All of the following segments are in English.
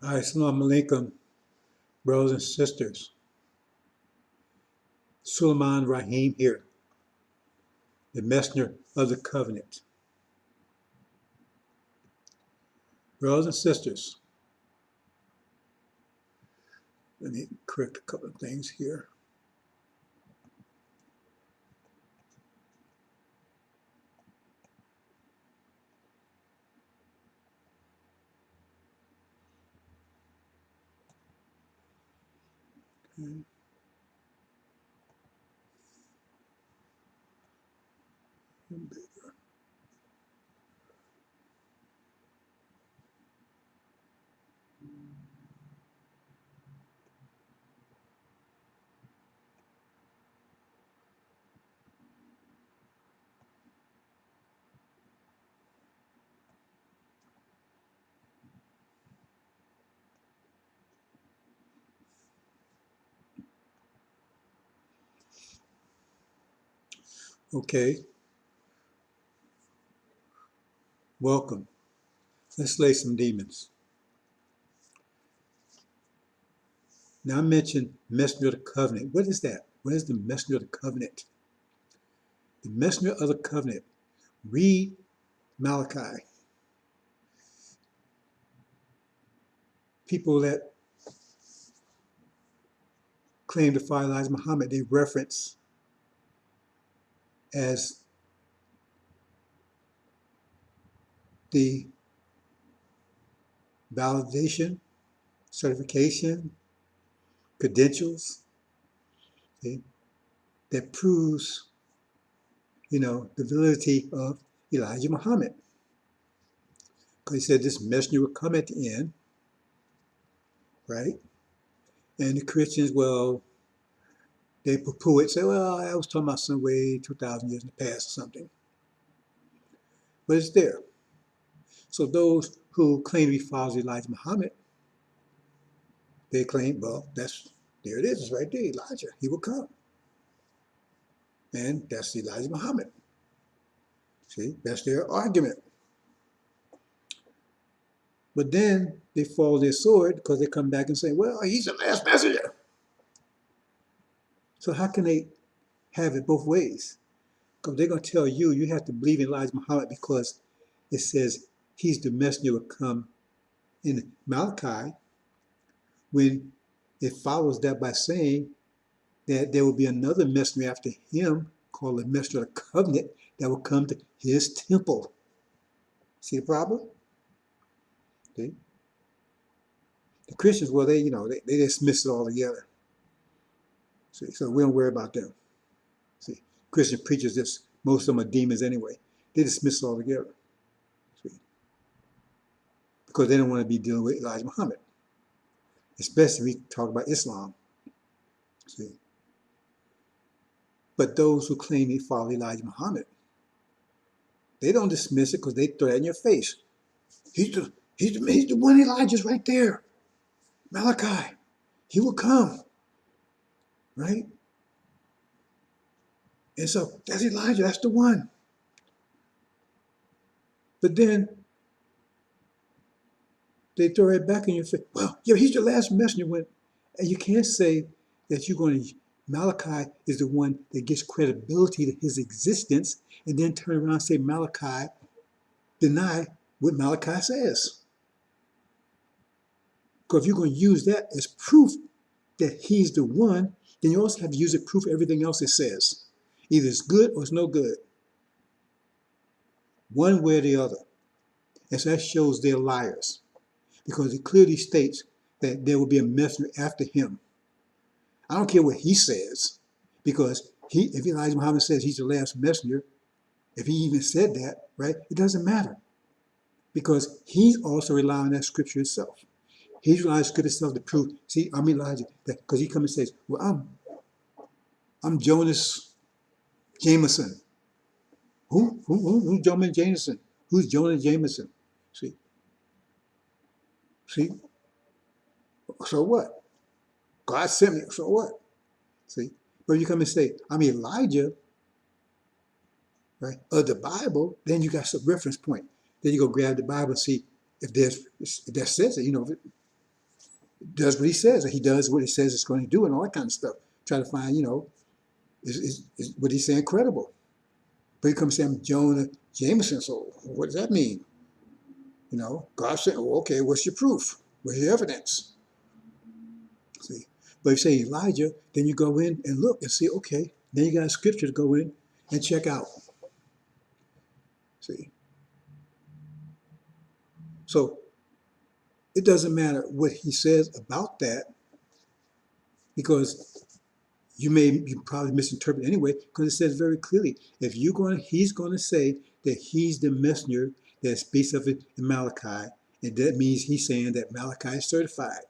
All right, Assalamu alaikum, brothers and sisters. Raheem here, the messenger of the covenant. Brothers and sisters, let me correct a couple of things here. Okay. Okay, welcome. Let's slay some demons. Now I mentioned messenger of the covenant. What is that? What is the messenger of the covenant? The messenger of the covenant. Read Malachi. People that claim to follow Elijah Muhammad, they reference as the validation, certification, credentials, okay, that proves, the validity of Elijah Muhammad. Because he said this messenger would come at the end, right? And the Christians, well, they poo-poo it, say, well, I was talking about some way 2,000 years in the past or something. But it's there. So those who claim to be followers of Elijah Muhammad, they claim, well, there it is, it's right there, Elijah, he will come. And that's Elijah Muhammad. See, that's their argument. But then they fall their sword because they come back and say, well, he's the last messenger. So how can they have it both ways? Because they're going to tell you, you have to believe in Elijah Muhammad because it says he's the messenger who will come in Malachi, when it follows that by saying that there will be another messenger after him called the messenger of the covenant that will come to his temple. See the problem? See? The Christians, well, they dismiss it all together. See, so we don't worry about them. See, Christian preachers, most of them are demons anyway. They dismiss it all together. See, because they don't want to be dealing with Elijah Muhammad, especially if we talk about Islam. See, but those who claim they follow Elijah Muhammad, they don't dismiss it because they throw it in your face. He's the one. Elijah's right there. Malachi, he will come, right? And so that's Elijah. That's the one. But then they throw it back in your face. Well, yeah, he's the last messenger. And you can't say that Malachi is the one that gives credibility to his existence, and then turn around and say Malachi, deny what Malachi says. Because if you're going to use that as proof that he's the one, then you also have to use it proof everything else it says. Either it's good or it's no good. One way or the other. And so that shows they're liars. Because it clearly states that there will be a messenger after him. I don't care what he says, because if Elijah Muhammad says he's the last messenger, if he even said that, right, it doesn't matter. Because he's also relying on that scripture itself. He's relying on scripture itself to prove, see, I'm Elijah. Because he comes and says, well, I'm Jonas Jameson. Who's Jonas Jameson? Who's Jonas Jameson? See? So what? God sent me, so what? See? But if you come and say, I'm Elijah, right, of the Bible, then you got some reference point. Then you go grab the Bible and see if that says it, does what he says. He does what he says it's going to do and all that kind of stuff. Try to find, is what he's saying credible. But he comes saying Jonah Jameson, so what does that mean? God said, well, okay, what's your proof? What's your evidence? See, but if you say Elijah, then you go in and look and see, okay, then you got a scripture to go in and check out. See, so it doesn't matter what he says about that, because you probably misinterpret anyway, because it says very clearly, if he's going to say that he's the messenger that speaks of it in Malachi, and that means he's saying that Malachi is certified.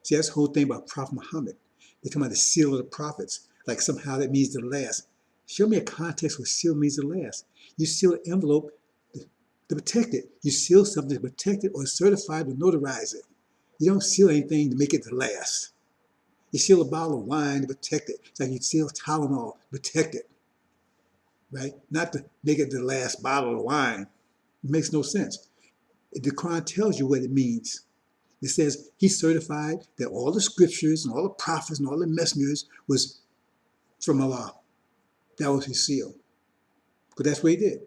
See, that's the whole thing about Prophet Muhammad. They come out the seal of the prophets, like somehow that means the last. Show me a context where seal means the last. You seal an envelope to protect it. You seal something to protect it or certify to notarize it. You don't seal anything to make it the last. You seal a bottle of wine to protect it. It's like you seal Tylenol to protect it, right? Not to make it the last bottle of wine. It makes no sense. The Quran tells you what it means. It says he certified that all the scriptures and all the prophets and all the messengers was from Allah. That was his seal. Because that's what he did.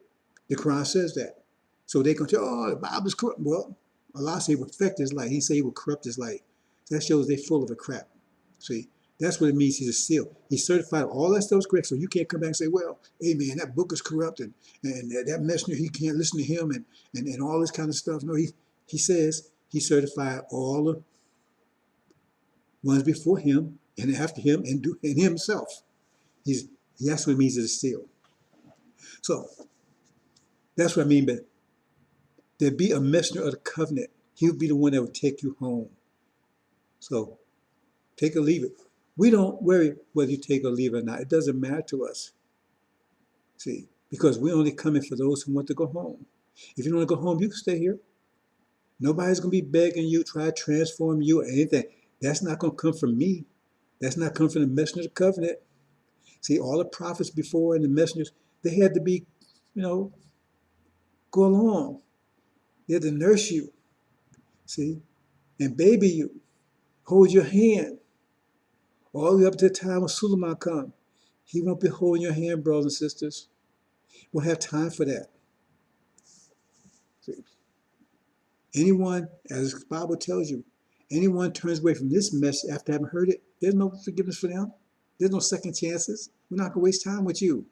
The Quran says that. So they can tell, oh, the Bible's corrupt. Well, Allah said he would affect his light. He said he would corrupt his light. So that shows they're full of a crap. See, that's what it means he's a seal. He certified all that stuff was correct. So you can't come back and say, well, hey man, that book is corrupt and that messenger, he can't listen to him and all this kind of stuff. No, he says he certified all the ones before him and after him and himself. That's what it means as a seal. So that's what I mean by there'd be a messenger of the covenant. He would be the one that would take you home. So take or leave it. We don't worry whether you take or leave it or not. It doesn't matter to us. See, because we're only coming for those who want to go home. If you don't want to go home, you can stay here. Nobody's going to be begging you, try to transform you or anything. That's not going to come from me. That's not coming from the messenger of the covenant. See, all the prophets before and the messengers, they had to be, go along. They had to nurse you, see, and baby you, hold your hand, all the way up to the time when Suleiman comes. He won't be holding your hand, brothers and sisters. We'll have time for that. See? Anyone, as the Bible tells you, anyone turns away from this message after having heard it, there's no forgiveness for them. There's no second chances. We're not going to waste time with you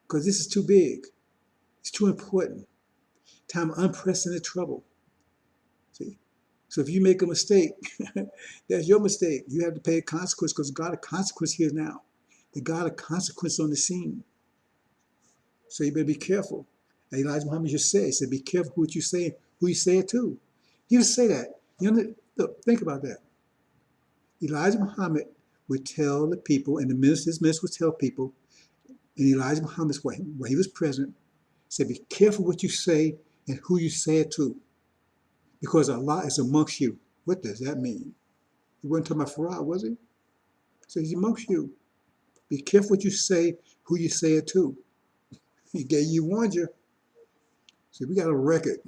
because this is too big. It's too important. Time of unprecedented trouble. See? So if you make a mistake, that's your mistake. You have to pay a consequence because God of consequence here now. The God of consequence on the scene. So you better be careful. And Elijah Muhammad just said, he said, be careful what you say, who you say it to. He would say that. Look, think about that. Elijah Muhammad would tell the people, and his ministers would tell people, and Elijah Muhammad, while he was present, said, be careful what you say and who you say it to, because Allah is amongst you. What does that mean? He wasn't talking about Farah, was he? So he's amongst you. Be careful what you say, who you say it to. He warned you. See, we got a record,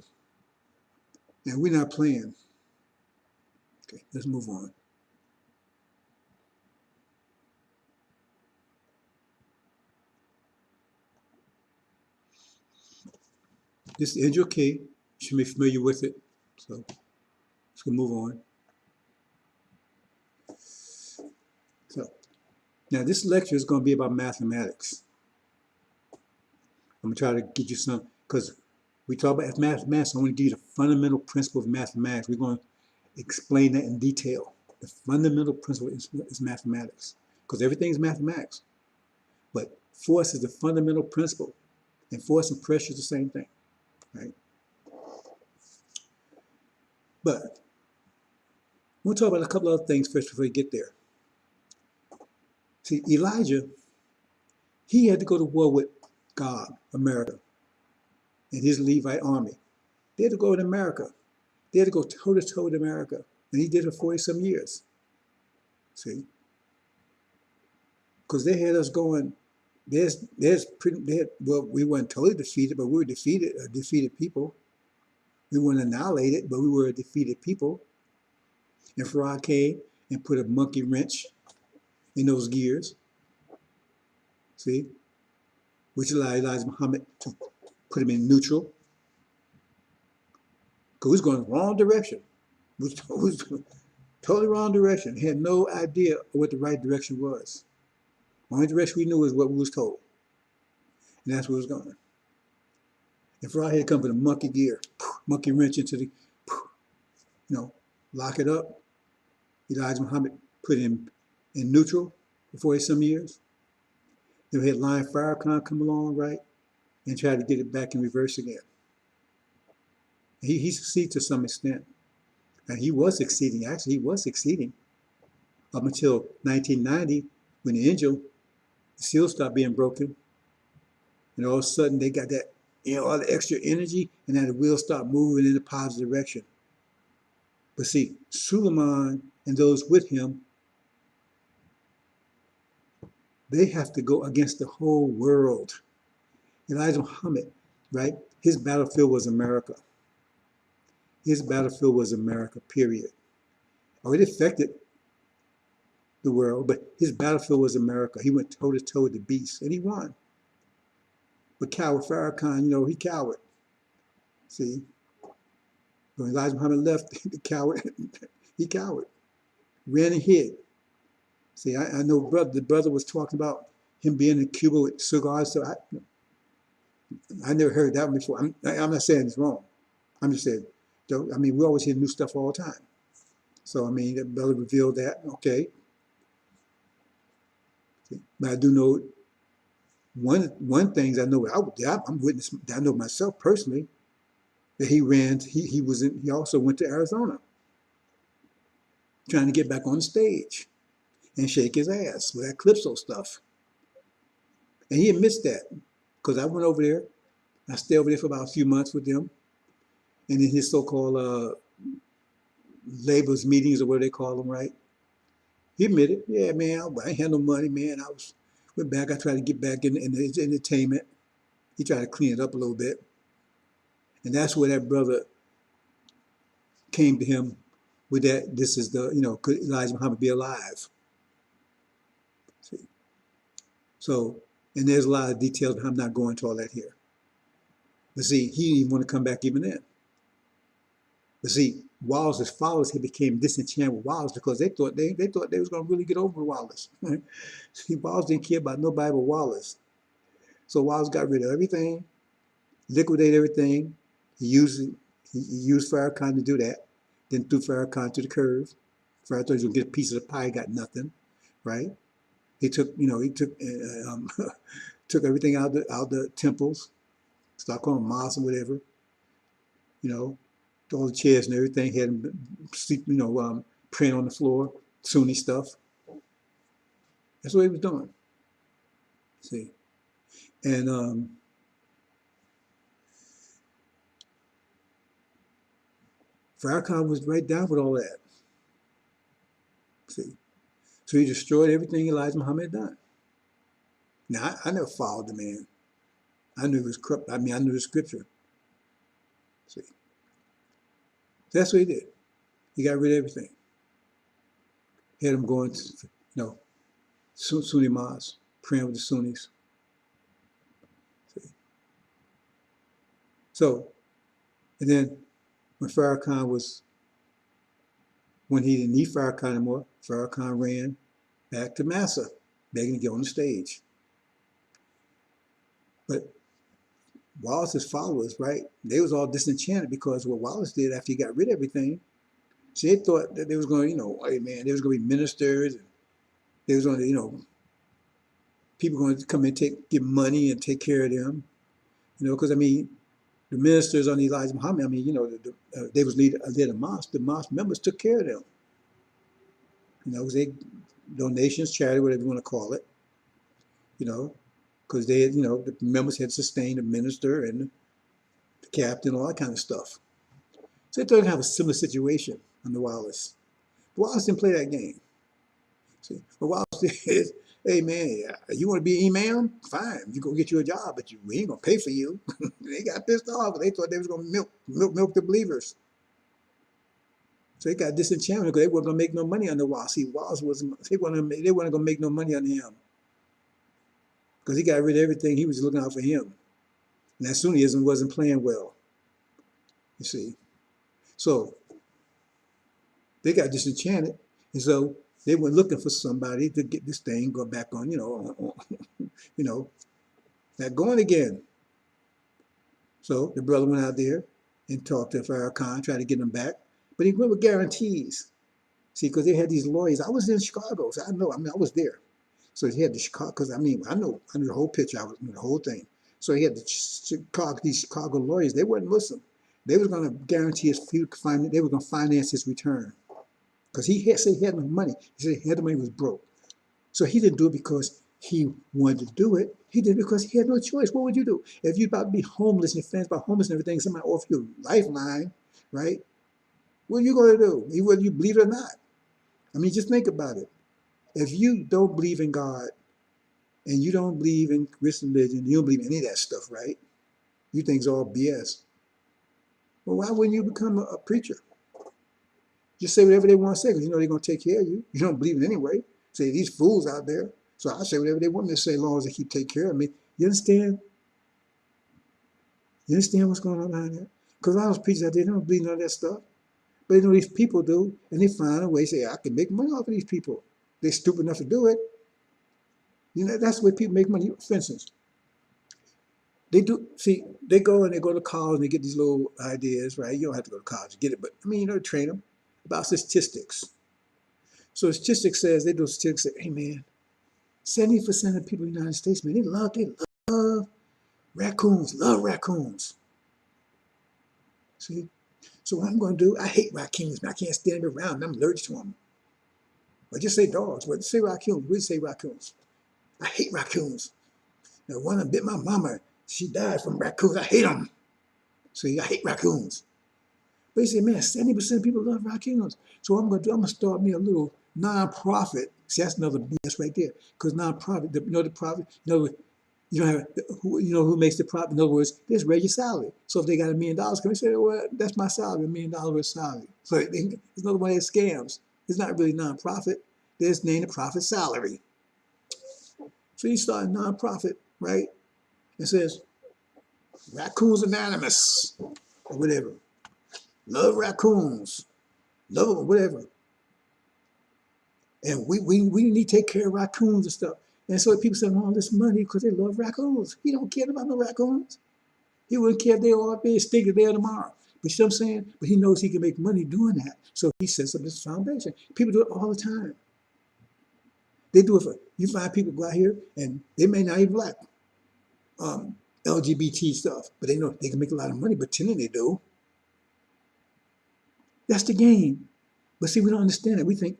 and we're not playing. Okay, let's move on. This is the Angel Key. You should be familiar with it. So let's go move on. So now this lecture is going to be about mathematics. I'm going to try to get you some, because we talk about mathematics, I want to give you the fundamental principle of mathematics. We're going to explain that in detail. The fundamental principle is mathematics, because everything is mathematics. But force is the fundamental principle, and force and pressure is the same thing, right? But we'll talk about a couple other things first before we get there. See, Elijah, he had to go to war with God, America, and his Levite army. They had to go in America. They had to go toe-to-toe with America. And he did it for 40-some years. See? Because they had us going, well, we weren't totally defeated, but we were defeated, a defeated people. We weren't annihilated, but we were a defeated people. And Farad came and put a monkey wrench in those gears, see, which allowed Elijah Muhammad to put him in neutral, because he was going the wrong direction. Was totally wrong direction. He had no idea what the right direction was. The only direction we knew was what we was told. And that's where it was going. And Farad had to come with a monkey gear, monkey wrench into the, lock it up. Elijah Muhammad put him in neutral for 40 some years. Then we had Lion Farrakhan come along, right, and try to get it back in reverse again. He succeeded to some extent. And he was succeeding. Actually, he was succeeding up until 1990 when the angel, the seal stopped being broken. And all of a sudden they got that, all the extra energy, and then the wheel stopped moving in a positive direction. But see, Suleiman and those with him, they have to go against the whole world. Elijah Muhammad, right? His battlefield was America. His battlefield was America, period. Oh, it affected the world, but his battlefield was America. He went toe to toe with the beast, and he won. But coward Farrakhan, he cowered. See, when Elijah Muhammad left, he cowered, ran and hid. See, I know the brother was talking about him being in Cuba with cigars. So I never heard that one before. I'm not saying it's wrong. I'm just saying, we always hear new stuff all the time. So, the brother revealed that, okay. See, but I do know one thing I know, I'm witness, I know myself personally, that he also went to Arizona trying to get back on the stage and shake his ass with that Calypso stuff. And he admits that, because I went over there. I stayed over there for about a few months with them. And in his so-called laborers meetings, or what they call them, right? He admitted, yeah, man, I ain't had no money, man. Went back, I tried to get back in the entertainment. He tried to clean it up a little bit. And that's where that brother came to him with that, this is could Elijah Muhammad be alive? See? So, and there's a lot of details, but I'm not going to all that here. But see, he didn't even want to come back even then. But see, Wallace's followers had became disenchanted with Wallace because they thought they was going to really get over Wallace. See, Wallace didn't care about nobody but Wallace. So Wallace got rid of everything, liquidated everything. He used Farrakhan to do that. Then threw Farrakhan to the curve. Farrakhan thought he was going to get a piece of the pie, got nothing, right? He took took everything out of the temples, started calling them mosques and whatever, all the chairs and everything, had them sleep, praying on the floor, Sunni stuff. That's what he was doing. See, and Farrakhan was right down with all that. See, so he destroyed everything Elijah Muhammad had done. Now I never followed the man. I knew he was corrupt. I knew the scripture. See, that's what he did. He got rid of everything. Had him going to, Sunni mosques, praying with the Sunnis. See? So, and then when he didn't need Farrakhan anymore, Farrakhan ran back to Massa, begging to get on the stage. But Wallace's followers, right, they was all disenchanted because what Wallace did after he got rid of everything, see, they thought that they was going to, hey man, there was going to be ministers, and there was going to, people going to come and give money and take care of them, because the ministers on Elijah Muhammad, they was lead a mosque. The mosque members took care of them. They donations, charity, whatever you want to call it. Because they had, the members had sustained the minister and the captain, all that kind of stuff. So they thought they'd have a similar situation under Wallace. But Wallace didn't play that game. See, but Wallace said, hey man, you want to be an imam? Fine, you go get you a job, but we ain't gonna pay for you. They got pissed off. They thought they was gonna milk the believers. So they got disenchantment because they weren't going to make no money on the Wallace. See, Wallace wasn't, they weren't going to make no money on him because he got rid of everything. He was looking out for him. And that Sunnism wasn't playing well, you see. So they got disenchanted. And so they were looking for somebody to get this thing go back on, you know, not going again. So the brother went out there and talked to Farrakhan, tried to get him back. But he went with guarantees. See, because they had these lawyers. I was in Chicago, so I know. I mean, I was there. So he had the Chicago, because I know the whole picture. I knew the whole thing. So he had these Chicago lawyers. They weren't Muslim. They were going to guarantee his future. They were going to finance his return. Because he said he had no money. He said he had the money, was broke. So he didn't do it because he wanted to do it. He did it because he had no choice. What would you do? If you're about to be homeless and your fans about homeless and everything, somebody offer you a lifeline, right? What are you going to do? Whether you believe it or not. I mean, just think about it. If you don't believe in God and you don't believe in Christian religion, you don't believe in any of that stuff, right? You think it's all BS. Well, why wouldn't you become a preacher? Just say whatever they want to say because you know they're going to take care of you. You don't believe it anyway. Say these fools out there. So I say whatever they want me to say as long as they keep taking care of me. You understand? You understand what's going on behind that? Because a lot of those preachers out there, they don't believe none of that stuff. But they know these people do, and they find a way to say, I can make money off of these people. They're stupid enough to do it. You know, that's the way people make money. For instance, they go to college and they get these little ideas, right? You don't have to go to college to get it, but I mean, train them about statistics. So statistics says, they do statistics say, hey man, 70% of people in the United States, man, they love raccoons, love raccoons. See? So what I'm going to do, I hate raccoons, and I can't stand them around, and I'm allergic to them. But just say dogs, but say raccoons, we say raccoons. I hate raccoons. Now, one of them bit my mama. She died from raccoons. I hate them. See, I hate raccoons. But he said, man, 70% of people love raccoons. So what I'm going to do, I'm going to start me a little non-profit. See, that's another BS right there. Because non-profit, the profit, you don't have, who makes the profit? In other words, they just raise your salary. So if they got $1 million, come and say, well, that's my salary, $1 million worth of salary. So it's another one of their scams. It's not really non-profit. They just name the profit salary. So you start a non-profit, right? It says, Raccoons Anonymous, or whatever. Love raccoons. Love them, whatever. And we need to take care of raccoons and stuff. And so people send all this money because they love raccoons. He don't care about no raccoons. He wouldn't care if they all be stinking there tomorrow. But you know what I'm saying? But he knows he can make money doing that. So he sets up this foundation. People do it all the time. They do it for, you find people go out here and they may not even like LGBT stuff, but they know they can make a lot of money pretending they do. That's the game. But see, we don't understand it. We think,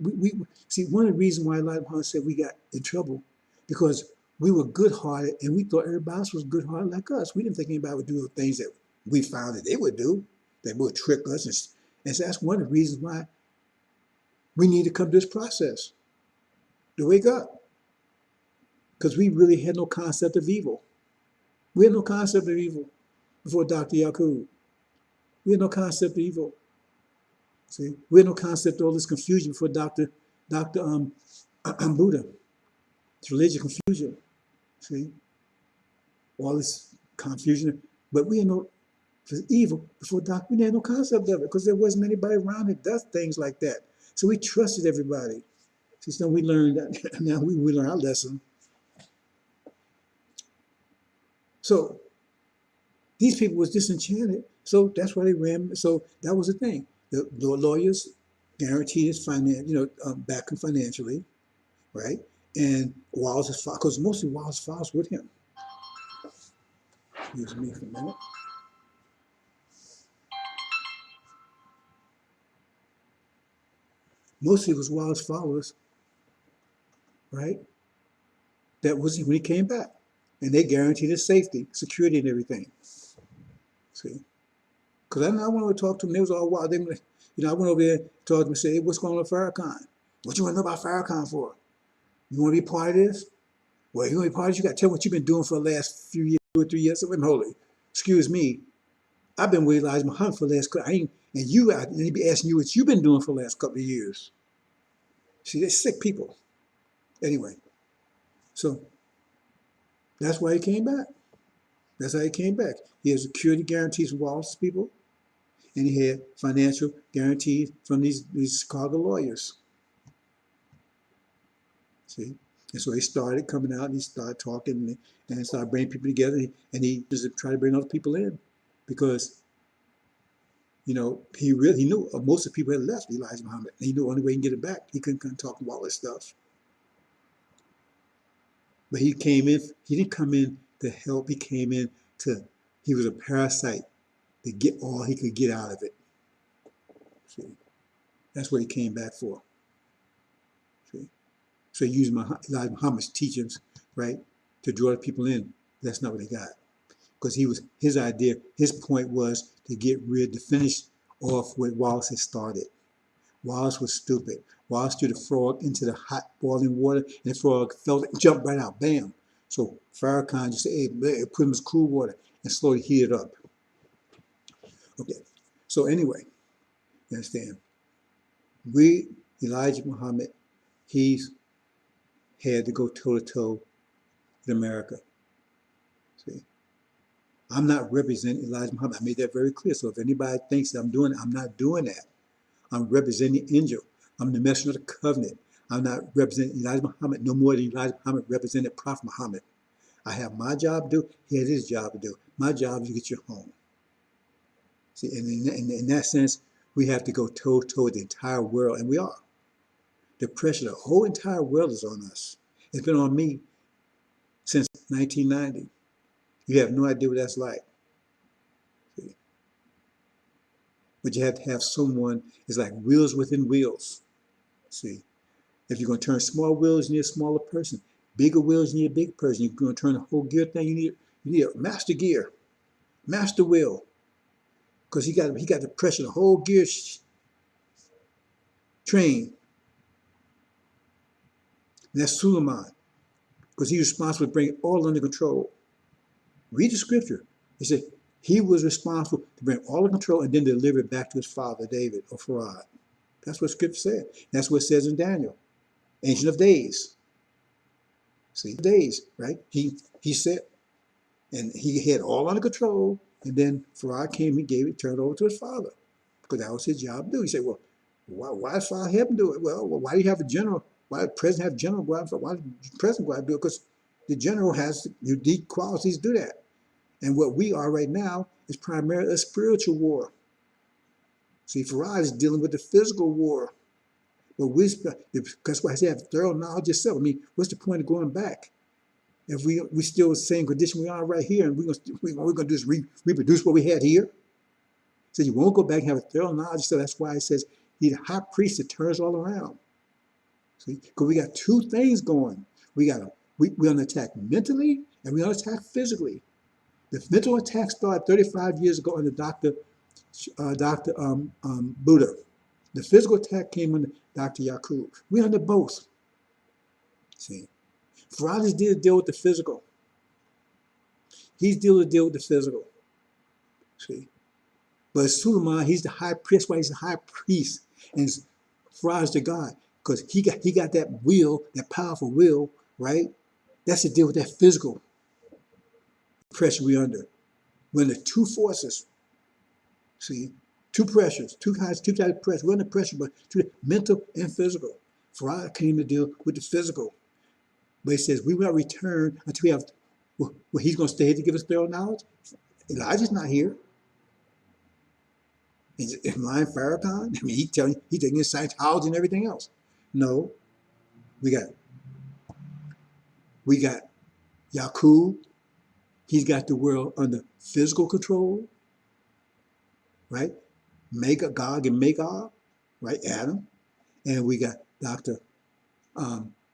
see, one of the reasons why a lot of us said we got in trouble, because we were good-hearted and we thought everybody else was good-hearted like us. We didn't think anybody would do the things that we found that they would do, that would trick us. And so that's one of the reasons why we need to come to this process, to wake up. Because we really had no concept of evil. We had no concept of evil before Dr. Yakub. We had no concept of evil. See, we had no concept of all this confusion before Dr. Buddha. It's religious confusion. See, all this confusion, but we had no evil before Dr. We had no concept of it because there wasn't anybody around that does things like that. So we trusted everybody. See, so we learned that. Now we learned our lesson. So these people was disenchanted. So that's why they ran. So that was the thing. The lawyers guaranteed his backing financially, right? And Wallace's file, because mostly Wallace's files with him. Excuse me for a minute. Mostly it was Wallace's followers, right? That was when he came back. And they guaranteed his safety, security, and everything. See? Because I went over to talk to them. They was all wild. I went over there, talked to them, and said, hey, what's going on with Farrakhan? What you want to know about Farrakhan for? You want to be part of this? Well, you want to be part of this? You got to tell what you've been doing for the last few years, 2 or 3 years. So, holy, excuse me. I've been with Elijah Muhammad for the last, And you out, and he'd be asking you what you've been doing for the last couple of years. See, they're sick people. Anyway, so that's why he came back. That's how he came back. He had security guarantees from Wall Street people, and he had financial guarantees from these Chicago lawyers. See? And so he started coming out and he started talking and started bringing people together. And he just tried to bring other people in because, you know, he knew most of the people had left Elijah Muhammad. And he knew the only way he can get it back. He couldn't come talk about all this stuff. But he came in, he didn't come in to help. He came in he was a parasite to get all he could get out of it. See? That's what he came back for. See? So he used Elijah Muhammad's teachings, right, to draw the people in. That's not what they got. Because his idea, his point was to finish off what Wallace had started. Wallace was stupid. Wallace threw the frog into the hot boiling water, and the frog fell and jumped right out. Bam. So Farrakhan just said, hey, put him in cool water and slowly heat it up. Okay. So anyway, you understand? Elijah Muhammad, he's had to go toe-to-toe with America. See? I'm not representing Elijah Muhammad. I made that very clear. So if anybody thinks that I'm doing it, I'm not doing that. I'm representing the angel. I'm the messenger of the covenant. I'm not representing Elijah Muhammad no more than Elijah Muhammad represented Prophet Muhammad. I have my job to do. He has his job to do. My job is to get you home. See, and in that sense, we have to go toe-to-toe with the entire world, and we are. The pressure, the whole entire world is on us. It's been on me since 1990. You have no idea what that's like. See? But you have to have someone, it's like wheels within wheels. See, if you're going to turn small wheels, you need a smaller person. Bigger wheels, you need a big person. You're going to turn the whole gear thing, you need a master gear, master wheel. Because he got the pressure, the whole gear train. And that's Suleiman, because he's responsible for bringing it all under control. Read the scripture. He said he was responsible to bring all the control and then deliver it back to his father, David, or Farad. That's what scripture said. That's what it says in Daniel. Ancient of Days. See, days, right? He said, and he had all under control, and then Farad came, he gave it, turned it over to his father, because that was his job to do. He said, well, why does Farad have him do it? Well, why do you have a general? Why does the president have a general? Why does the president go out and do it? Because the general has unique qualities to do that. And what we are right now is primarily a spiritual war. See, Farad is dealing with the physical war. But that's why I say have thorough knowledge yourself. I mean, what's the point of going back? If we still in the same condition we are right here, and we're going to do is reproduce what we had here? So you won't go back and have a thorough knowledge. So that's why it says he's a high priest that turns all around. See, because we got two things going. We're on attack mentally and we're on attack physically. The mental attack started 35 years ago under Dr. Buddha. The physical attack came under Dr. Yaqub. We're under both. See, Farad is deal with the physical. He's deal with the physical. See, but Suleiman, he's the high priest. Why he's the high priest, and Farad is the God, because he got that will, that powerful will, right? That's to deal with that physical pressure we're under. We're under two forces. See, two pressures, two types of pressure. We're under pressure, but mental and physical. Farad came to deal with the physical. But he says, we will return until we have, well, he's going to stay here to give us thorough knowledge? Elijah's not here. Is lying Farrakhan? I mean, he's taking his Scientology and everything else. No. We got Yaqub. He's got the world under physical control, right? Gog and Magog, right? Adam. And we got Dr.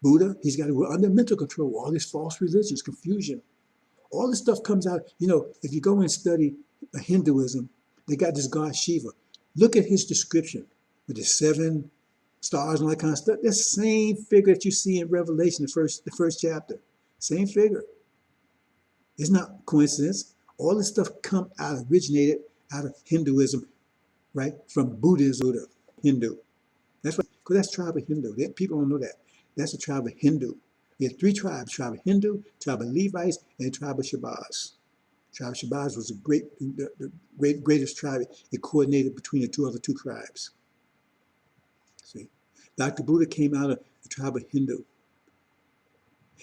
Buddha. He's got it under mental control. All these false religions, confusion. All this stuff comes out. You know, if you go and study Hinduism, they got this god Shiva. Look at his description with the 7 stars and all that kind of stuff. That's the same figure that you see in Revelation, the first chapter. Same figure. It's not coincidence. All this stuff originated out of Hinduism right? From Buddhism to Hindu. That's right, because that's tribe of Hindu. People don't know that. That's the tribe of Hindu. We had three tribes: tribe of Hindu, tribe of Levites, and tribe of Shabazz. Tribe of Shabazz was the greatest tribe. It coordinated between the two tribes. See, Dr. Buddha came out of the tribe of Hindu,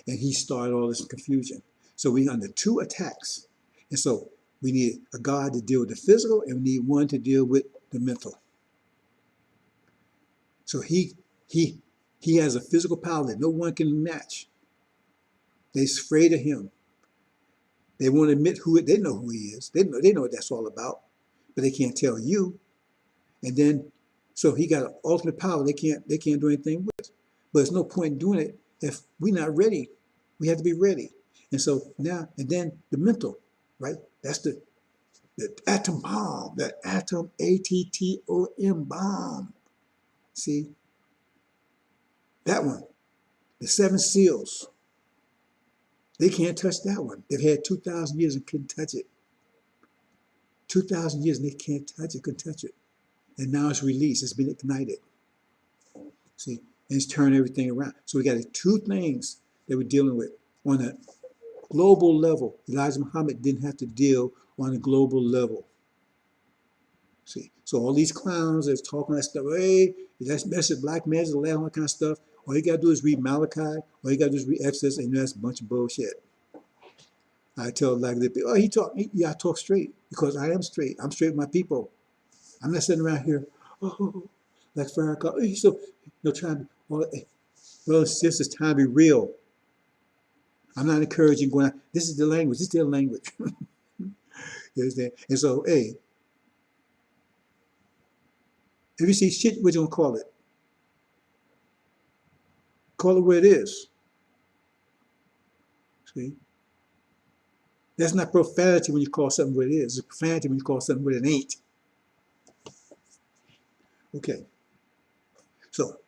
and he started all this confusion. So we under two attacks, and so we need a God to deal with the physical, and we need one to deal with the mental. So he has a physical power that no one can match. They're afraid of him. They won't admit they know who he is. They know what that's all about, but they can't tell you. And then, so he got an ultimate power they can't do anything with. But there's no point in doing it if we're not ready. We have to be ready. And so now, and then the mental, right? That's the atom bomb, the atom, ATTOM bomb. See? That one, the seven seals. They can't touch that one. They've had 2,000 years and couldn't touch it. 2,000 years and they can't touch it, couldn't touch it. And now it's released, it's been ignited. See, and it's turned everything around. So we got two things that we're dealing with on a global level. Elijah Muhammad didn't have to deal on a global level. See, so all these clowns that's talking that stuff, hey, that's black magic, all that kind of stuff. All you got to do is read Malachi, all you got to do is read Exodus, and that's a bunch of bullshit. I tell like the people, yeah, I talk straight because I am straight. I'm straight with my people. I'm not sitting around here, like Farrakhan. He's so, trying to, it's just it's time to be real. I'm not encouraging going out. This is the language. This is their language. You understand? And so, hey, if you see shit, what you gonna call it? Call it what it is. See? That's not profanity when you call something what it is. It's profanity when you call something what it ain't. Okay. So,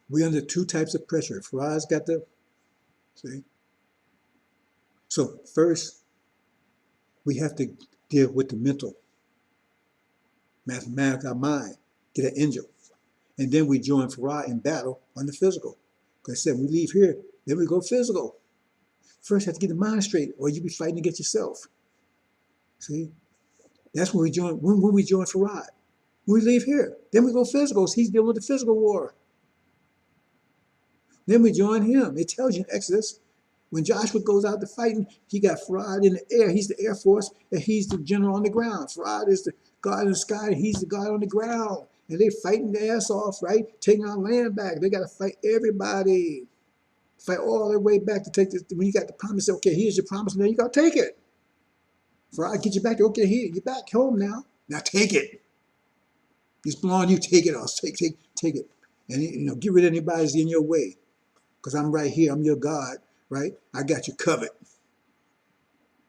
we're under two types of pressure. Faraz got the, see? So, first, we have to deal with the mental, mathematical mind, get an angel. And then we join Farah in battle on the physical. Because I said, we leave here, then we go physical. First, you have to get the mind straight, or you'll be fighting against yourself. See? That's when we join, when we join Farad. When we leave here, then we go physical. So he's dealing with the physical war. Then we join him. It tells you in Exodus, when Joshua goes out to fighting, he got Farad in the air. He's the Air Force, and he's the general on the ground. Farad is the God in the sky, and he's the God on the ground. And they fighting their ass off, right? Taking our land back. They got to fight everybody. Fight all their way back to take this. When you got the promise, say, okay, here's your promise, and then you got to take it. Farad, get you back. Okay, here, you're back home now. Now take it. It's belong you. Take it. I'll take it. And get rid of anybody that's in your way. Because I'm right here. I'm your God, right? I got you covered.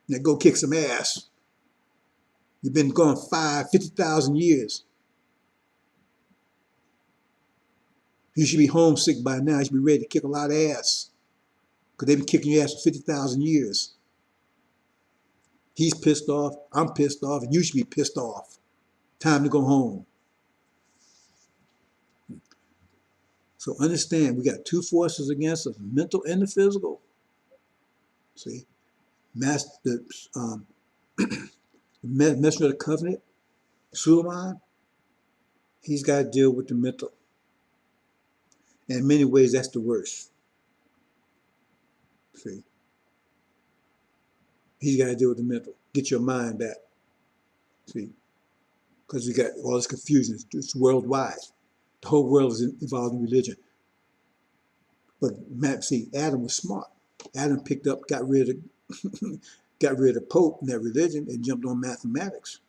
Now go kick some ass. You've been gone 50,000 years. You should be homesick by now. You should be ready to kick a lot of ass. Because they've been kicking your ass for 50,000 years. He's pissed off. I'm pissed off. And you should be pissed off. Time to go home. So understand, we got two forces against us, the mental and the physical. See? The messenger of the covenant, Suleiman, he's got to deal with the mental. And in many ways, that's the worst. See? He's got to deal with the mental. Get your mind back. See? Because we got all this confusion. It's worldwide. The whole world is involved in religion. But see, Adam was smart. Adam got rid of the Pope and that religion and jumped on mathematics.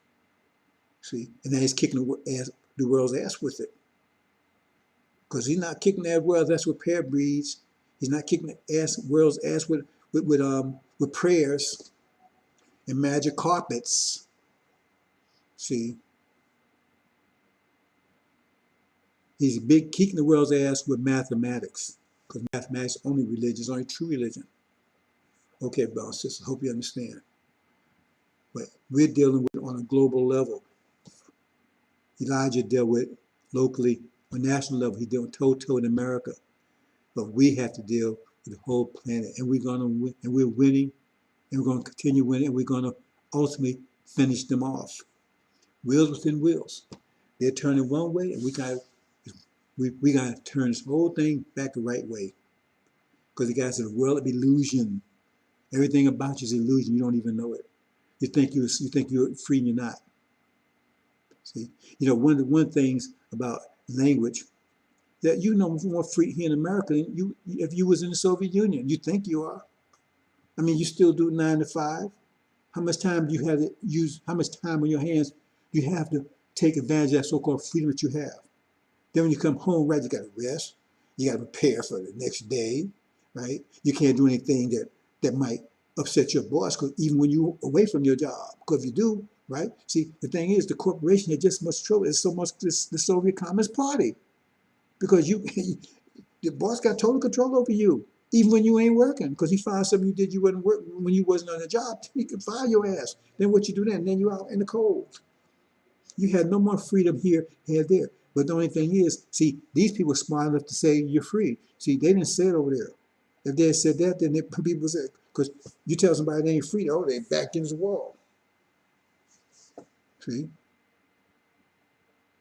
See? And now he's kicking the world's ass with it. Because he's not kicking that world's ass with pair breeds. He's not kicking the world's ass with prayers and magic carpets. See? He's kicking the world's ass with mathematics. Because mathematics is only religion, it's only true religion. Okay, brothers and sisters, hope you understand. But we're dealing with it on a global level. Elijah dealt with locally, on national level. He dealt toe-to-toe in America. But we have to deal with the whole planet. And we're going to win, and we're winning, and we're going to continue winning, and we're going to ultimately finish them off. Wheels within wheels. They're turning one way, and we got to turn this whole thing back the right way. Because the guy said, the world of illusion. Everything about you is illusion. You don't even know it. You think you're free, and you're not. See, one of the things about language that more free here in America than you if you was in the Soviet Union. You think you are. I mean, you still do 9 to 5. How much time do you have to use? How much time on your hands do you have to take advantage of that so-called freedom that you have? Then when you come home, right, you got to rest. You got to prepare for the next day, right? You can't do anything that might upset your boss, because even when you're away from your job, because if you do, right? See, the thing is, the corporation had just much trouble. It's so much the Soviet Communist Party, because the boss got total control over you, even when you ain't working, because he found something you did you wasn't working when you wasn't on the job. He could fire your ass. Then what you do then? Then you out in the cold. You had no more freedom here and there. But the only thing is, see, these people are smart enough to say you're free. See, they didn't say it over there. If they had said that, then people said, because you tell somebody they ain't free, oh, they back against the wall. See?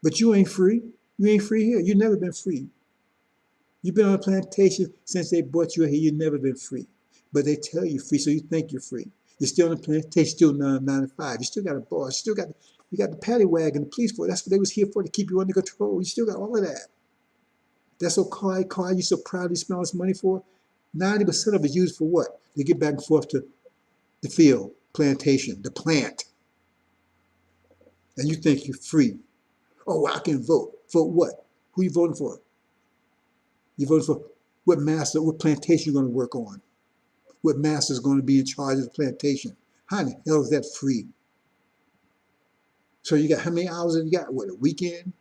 But you ain't free. You ain't free here. You've never been free. You've been on a plantation since they brought you here. You've never been free. But they tell you free, so you think you're free. You're still on the plantation, still 9 to 5. You still got a boss. You got the paddy wagon, the police force. That's what they was here for, to keep you under control. You still got all of that. That so-called car you so proudly spend all this money for, 90% of it is used for what? To get back and forth to the field, plantation, the plant. And you think you're free. Oh, I can vote. Vote what? Who you voting for? You voting for what master, what plantation you're going to work on. What master is going to be in charge of the plantation. How the hell is that free? So you got how many hours have you got? What, a weekend?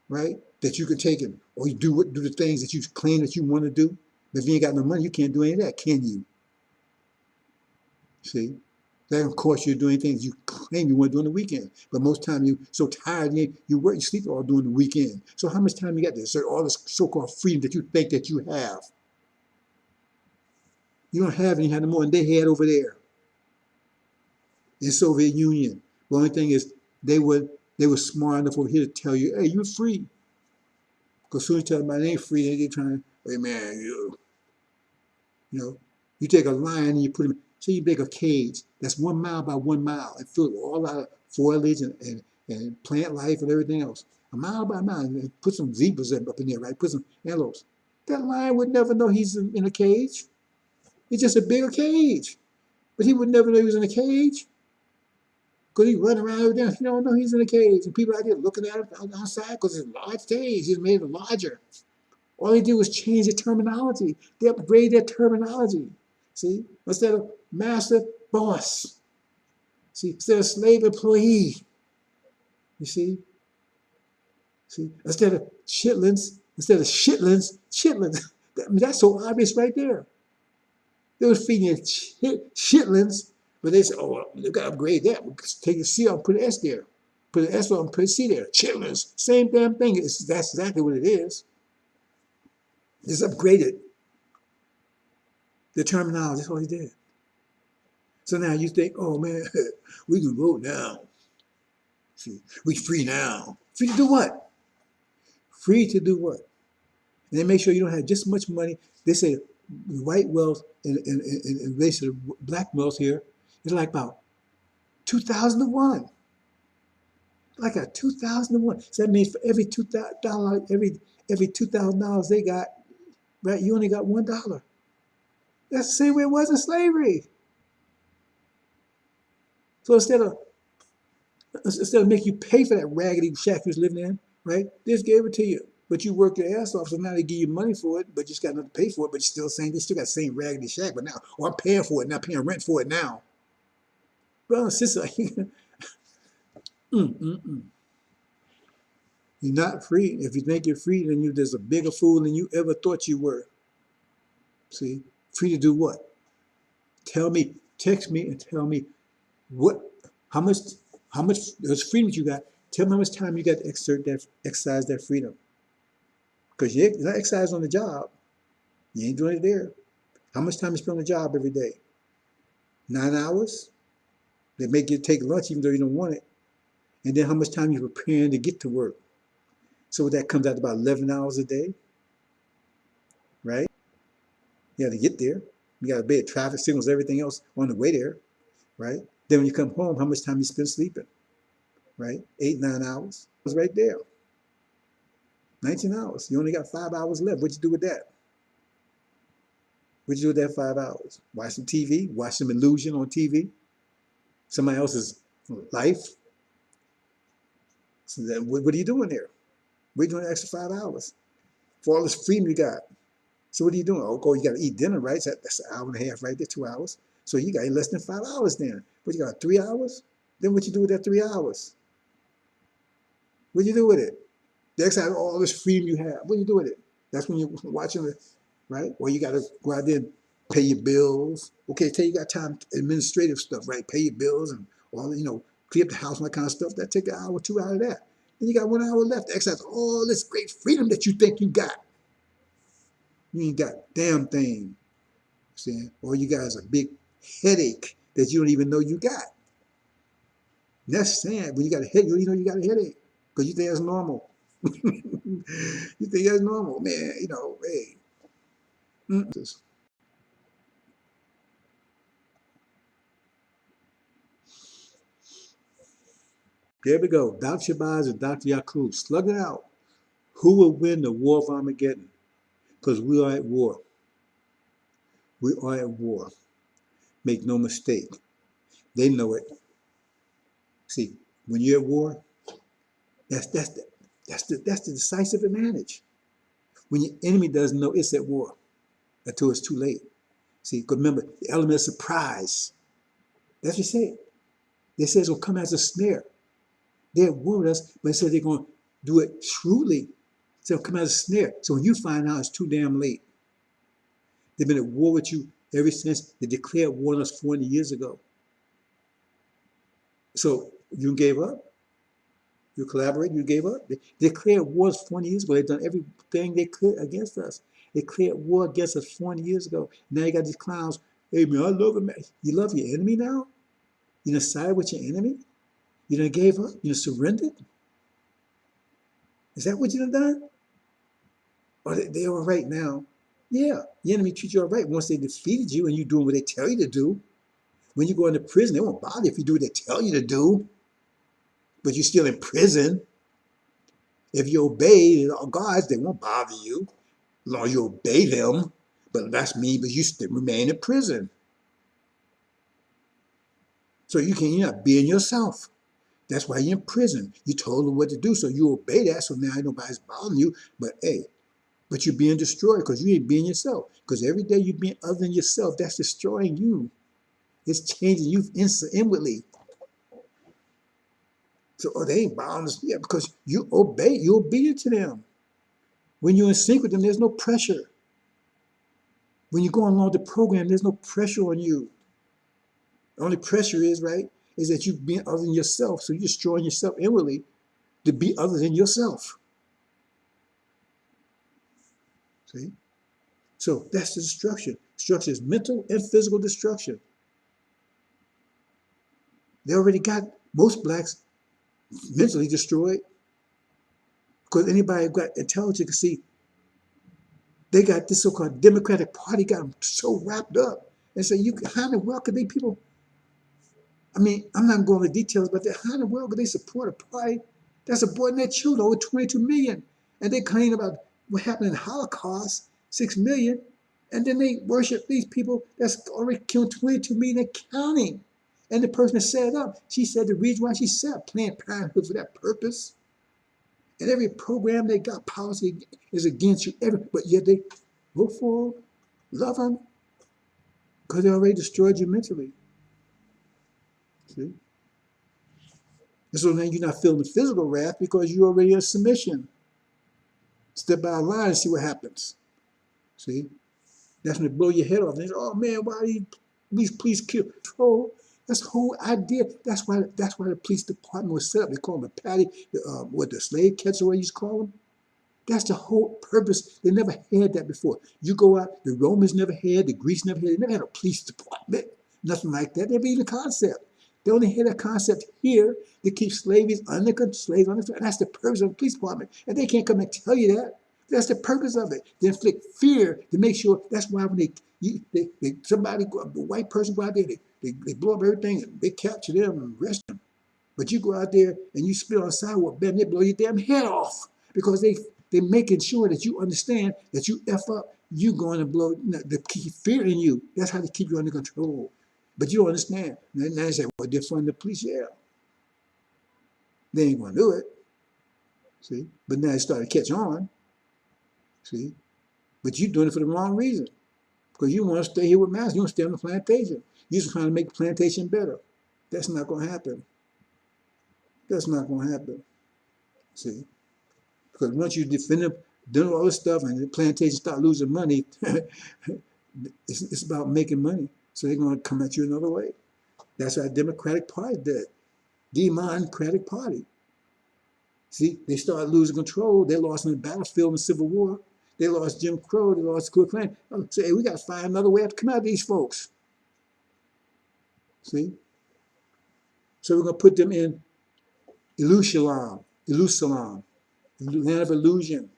Right? That you can take and, or you do the things that you claim that you want to do. But if you ain't got no money, you can't do any of that, can you? See? Then of course you're doing things you claim you want to do on the weekend. But most time you so tired, you work, you sleep all during the weekend. So how much time you got to exert all this so-called freedom that you think that you have? You don't have any more than they had over there in Soviet Union. The only thing is they were smart enough over here to tell you, hey, you're free. Because as soon as you tell them they ain't free, they're trying, hey man, you take a lion and you put him, say you make a cage that's 1 mile by 1 mile and fill it with all out of foliage and plant life and everything else. A mile by a mile, and put some zebras up in there, right? Put some antelopes. That lion would never know he's in a cage. It's just a bigger cage. But he would never know he was in a cage. Because he run around every day. He don't know he's in a cage. And people out there looking at him outside because it's a large cage. He's made it larger. All they did was change the terminology. They upgrade their terminology. See? Instead of master, boss. See? Instead of slave, employee. You see? See? Instead of chitlins, chitlins. That's so obvious right there. They were feeding you chitlins, but they said, oh, they've got to upgrade that. We'll take a C out and put an S there. Put an S on and put a C there. Chitlins. Same damn thing. That's exactly what it is. It's upgraded the terminology. That's all he did. So now you think, oh man, we can vote now. See, we free now. Free to do what? Free to do what? And they make sure you don't have just much money. They say white wealth and racial black wealth here is like about 2001. Like a 2001. So that means for every $2,000, every $2,000 they got, right? You only got $1. That's the same way it was in slavery. So instead of making you pay for that raggedy shack you was living in, right? They just gave it to you. But you worked your ass off, so now they give you money for it, but you just got nothing to pay for it, but you're still saying they still got the same raggedy shack, but now, I'm paying for it, now paying rent for it now. Brother and sister, you're not free. If you think you're free, then there's a bigger fool than you ever thought you were. See? Free to do what? Tell me, text me and tell me how much freedom you got. Tell me how much time you got to exercise that freedom. Because you're not exercising on the job. You ain't doing it there. How much time you spend on the job every day? 9 hours? They make you take lunch even though you don't want it. And then how much time you're preparing to get to work. So that comes out to about 11 hours a day, right? You got to get there. You got to obey traffic signals, everything else on the way there, right? Then when you come home, how much time you spend sleeping, right? 8, 9 hours. It's right there. 19 hours. You only got 5 hours left. What'd you do with that? What'd you do with that 5 hours? Watch some TV? Watch some illusion on TV? Somebody else's life? So then what are you doing there? What are you doing the extra 5 hours? For all this freedom you got. So what are you doing? Oh, you got to eat dinner, right? So that's an hour and a half right there, 2 hours. So you got less than 5 hours then. But you got 3 hours? Then what you do with that 3 hours? What do you do with it? The exercise, all this freedom you have. What do you do with it? That's when you're watching it, right? Or you got to go out there and pay your bills. Okay, tell you got time, administrative stuff, right? Pay your bills and all, clean up the house and that kind of stuff. That take an hour or 2 out of that. Then you got 1 hour left to exercise all this great freedom that you think you got. You ain't got a damn thing. See? Or you got is a big headache that you don't even know you got. And that's sad. When you got a headache, you don't even know you got a headache because you think that's normal. You think that's normal, man. Hey. There we go. Dr. Shabazz and Dr. Yakub. Slug it out. Who will win the war of Armageddon? Because we are at war. We are at war. Make no mistake. They know it. See, when you're at war, that's the decisive advantage. When your enemy doesn't know it's at war until it's too late. See, because remember, the element of surprise. That's what you say. They say it's going to come as a snare. They're at war with us, but it says they're going to do it shrewdly. So it'll come as a snare. So when you find out it's too damn late, they've been at war with you ever since they declared war on us 400 years ago. So you gave up? You collaborate, you gave up? They declared wars 400 years ago. They've done everything they could against us. They declared war against us 400 years ago. Now you got these clowns. Hey, man, I love him. Man. You love your enemy now? You done sided with your enemy? You done gave up? You done surrendered? Is that what you done? Or they all right now? Yeah, the enemy treats you all right once they defeated you and you doing what they tell you to do. When you go into prison, they won't bother if you do what they tell you to do. But you're still in prison. If you obey the gods, they won't bother you. As long as you obey them. But that's me, but you still remain in prison. So you're not being yourself. That's why you're in prison. You told them what to do, so you obey that, so now nobody's bothering you. But hey, but you're being destroyed because you ain't being yourself. Because every day you're being other than yourself, that's destroying you. It's changing you inwardly. So they ain't bound us. Yeah, because you're obedient to them. When you're in sync with them, there's no pressure. When you go along the program, there's no pressure on you. The only pressure is, right, is that you're being other than yourself. So you're destroying yourself inwardly to be other than yourself. See? So that's the destruction. Destruction is mental and physical destruction. They already got most blacks mentally destroyed because anybody who got intelligent can see they got this so-called Democratic Party got them so wrapped up and say, how in the world could they people? I mean, I'm not going into details, but how in the world could they support a party that's aborting their children, over 22 million, and they claim about what happened in the Holocaust, 6 million, and then they worship these people that's already killed 22 million and counting. And the person that set it up, she said the reason why she set up Planned Parenthood for that purpose. And every program they got, policy is against you. But yet they vote for them, love them, because they already destroyed you mentally. See? And so now you're not feeling the physical wrath because you're already in submission. Step out of line and see what happens. See? That's when they blow your head off. They say, oh man, why these police kill? Oh, That's the whole idea. That's why the police department was set up. They call them the patty, what the slave catcher, what you used to call them. That's the whole purpose. They never had that before. You go out, the Romans never had, the Greeks never had, they never had a police department. Nothing like that. Never even a concept. They only had a concept here to keep slaves under control. And that's the purpose of the police department. And they can't come and tell you that. That's the purpose of it. To inflict fear, to make sure. That's why when somebody, a white person go out there, they blow up everything, and they capture them and arrest them. But you go out there and you spit on the sidewalk, man, they blow your damn head off because they're making sure that you understand that you F up, you going to blow, the keep fear in you. That's how they keep you under control. But you don't understand. Now they say, well, they're funding the police. Yeah. They ain't going to do it. See? But now it started to catch on. See? But you're doing it for the wrong reason. Because you want to stay here with mass. You want to stay on the plantation. You're just trying to make the plantation better. That's not going to happen. That's not going to happen. See? Because once you defend them, doing all this stuff, and the plantation start losing money, it's about making money. So they're going to come at you another way. That's what the Democratic Party did. Democratic Party. See, they started losing control. They lost on the battlefield in the Civil War. They lost Jim Crow. They lost the Ku Klux Klan. Say, hey, we got to find another way to come out of these folks. See? So we're going to put them in Jerusalem, the land of illusion.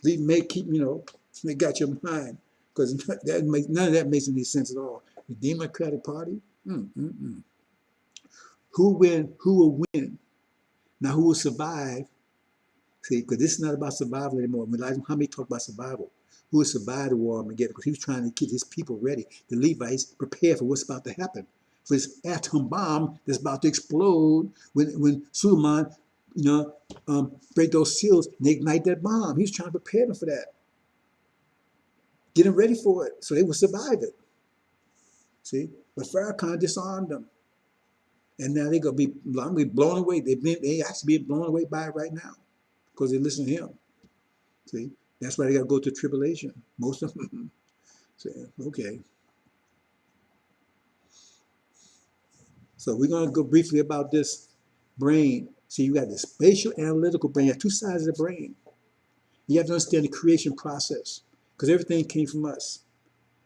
Keep, they got your mind. Because none of that makes any sense at all. The Democratic Party, Who will win? Now, who will survive? See, because this is not about survival anymore. When Elijah Muhammad talked about survival, who will survive the war Armageddon? Because he was trying to get his people ready, the Levites, prepared for what's about to happen. For this atom bomb that's about to explode when Suleiman, break those seals and ignite that bomb. He was trying to prepare them for that. Get them ready for it so they will survive it. See? But Farrakhan disarmed them. And now they're going to be blown away. They actually being blown away by it right now because they listen to him. See? That's why they got to go to tribulation. Most of them. Say, okay. So we're going to go briefly about this brain. See, you got the spatial analytical brain. You have two sides of the brain. You have to understand the creation process because everything came from us.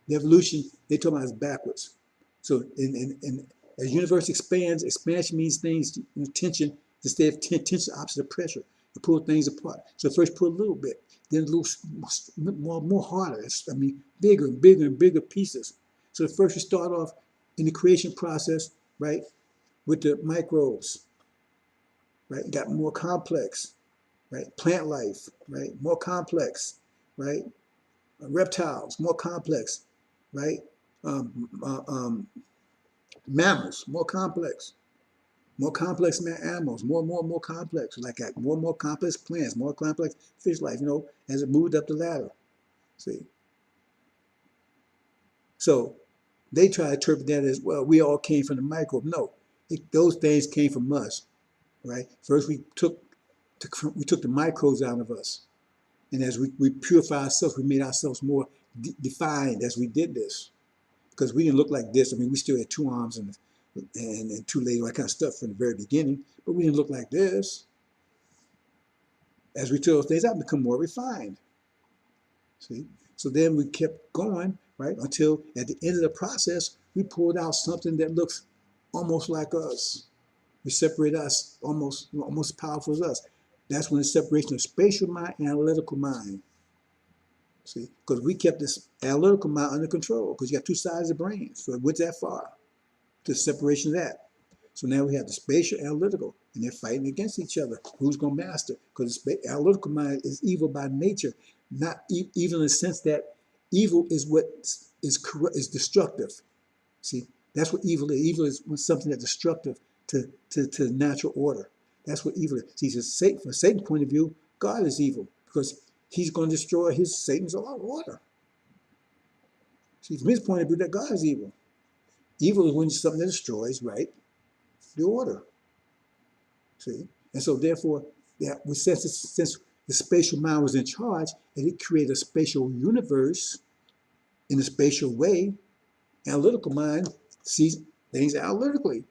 The evolution, they talk about is backwards. So as the universe expands, expansion means things, tension, instead of tension, opposite of pressure. You pull things apart. So first pull a little bit, then a little more harder. Bigger and bigger and bigger pieces. So first you start off in the creation process, right, with the microbes, right? You got more complex, right? Plant life, right? More complex, right? Reptiles, more complex, right? Mammals, more complex animals, more complex, like more complex plants, more complex fish life, as it moved up the ladder. See? So they try to interpret that as, well, we all came from the microbe. No, those things came from us, right? First we took the microbes out of us. And as we purify ourselves, we made ourselves more defined as we did this. Because we didn't look like this. We still had 2 arms and 2 legs, all that kind of stuff from the very beginning. But we didn't look like this. As we took those things out, we become more refined. See? So then we kept going, right, until at the end of the process, we pulled out something that looks almost like us. We separate us almost as powerful as us. That's when the separation of spatial mind and analytical mind. See, because we kept this analytical mind under control because you got 2 sides of the brain. So it went that far to the separation of that. So now we have the spatial analytical, and they're fighting against each other. Who's going to master? Because the analytical mind is evil by nature, not evil in the sense that evil is what is destructive. See, that's what evil is. Evil is something that's destructive to the natural order. That's what evil is. See, from Satan's point of view, God is evil because he's going to destroy Satan's order. See, from his point of view, that God is evil. Evil is when something that destroys, right, the order. See? And so therefore, since the spatial mind was in charge, and it created a spatial universe in a spatial way, analytical mind sees things analytically.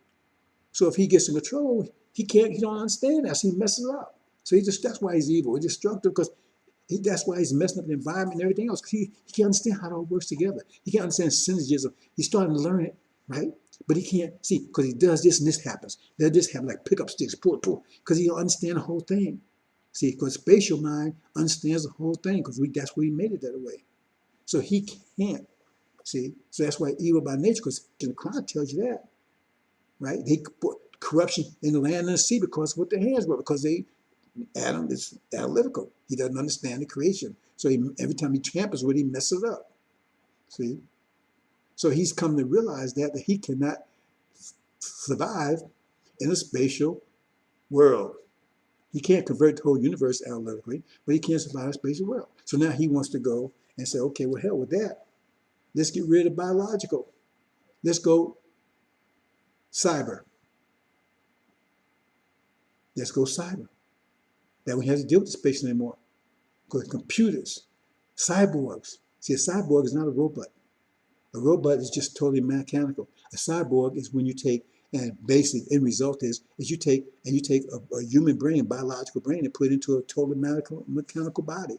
So if he gets in control, he don't understand that, so he messes up. So that's why he's evil. He's destructive because that's why he's messing up the environment and everything else. He can't understand how it all works together. He can't understand synergism. He's starting to learn it, right? But he can't see because he does this and this happens. Then this happens, like pick up sticks, pull, because he don't understand the whole thing. See, because spatial mind understands the whole thing because that's where he made it that way. So he can't. See, so that's why evil by nature, because the Quran tells you that, right? He put corruption in the land and the sea because of what their hands were, because Adam is analytical. He doesn't understand the creation. So every time he tampers with it, he messes up. See? So he's come to realize that he cannot survive in a spatial world. He can't convert the whole universe analytically, but he can't survive in a spatial world. So now he wants to go and say, okay, well, hell with that. Let's get rid of biological. Let's go cyber. Let's go cyber. That we have to deal with the space anymore. Because computers, cyborgs. See, a cyborg is not a robot. A robot is just totally mechanical. A cyborg is when you take, and basically end result is you take a human brain, biological brain, and put it into a totally mechanical body.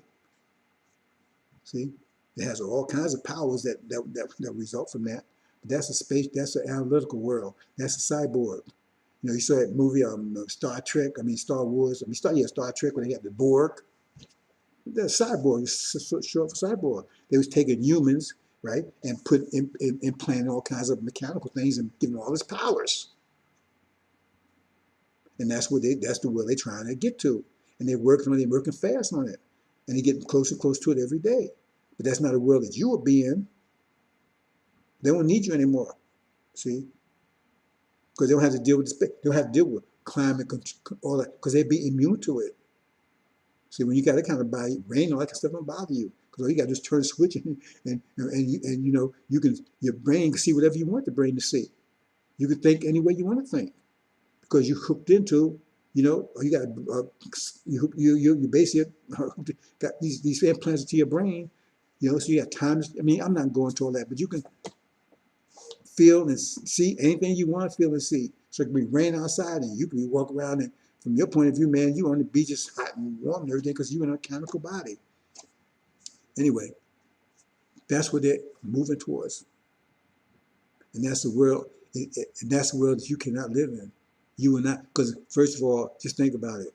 See? It has all kinds of powers that result from that. But that's a space, that's an analytical world. That's a cyborg. You know, you saw that movie, Star Trek, Star Wars, Star Trek, when they had the Borg. The cyborg is short for cyborg. They was taking humans, right, and implanting all kinds of mechanical things and giving them all these powers. And that's the world they're trying to get to. And they're working fast on it. And they're getting closer and closer to it every day. But that's not a world that you will be in. They don't need you anymore. See? Because they don't have to deal with they don't have to deal with climate, all that, because they'd be immune to it. See, when you got that kind of body, rain, all that kind of stuff don't bother you. Because all you got to do is turn a switch and you know, your brain can see whatever you want the brain to see. You can think any way you want to think. Because you're hooked into, you know, you got you basically got these implants into your brain, you know, so you got time. I'm not going to all that, but you can feel and see anything you want to feel and see. So it can be rain outside and you can be walking around, and from your point of view, man, you on the beach is hot and warm and everything because you're in a mechanical body. Anyway, that's what they're moving towards. And that's the world, and that's the world that you cannot live in. You will not, because first of all, just think about it.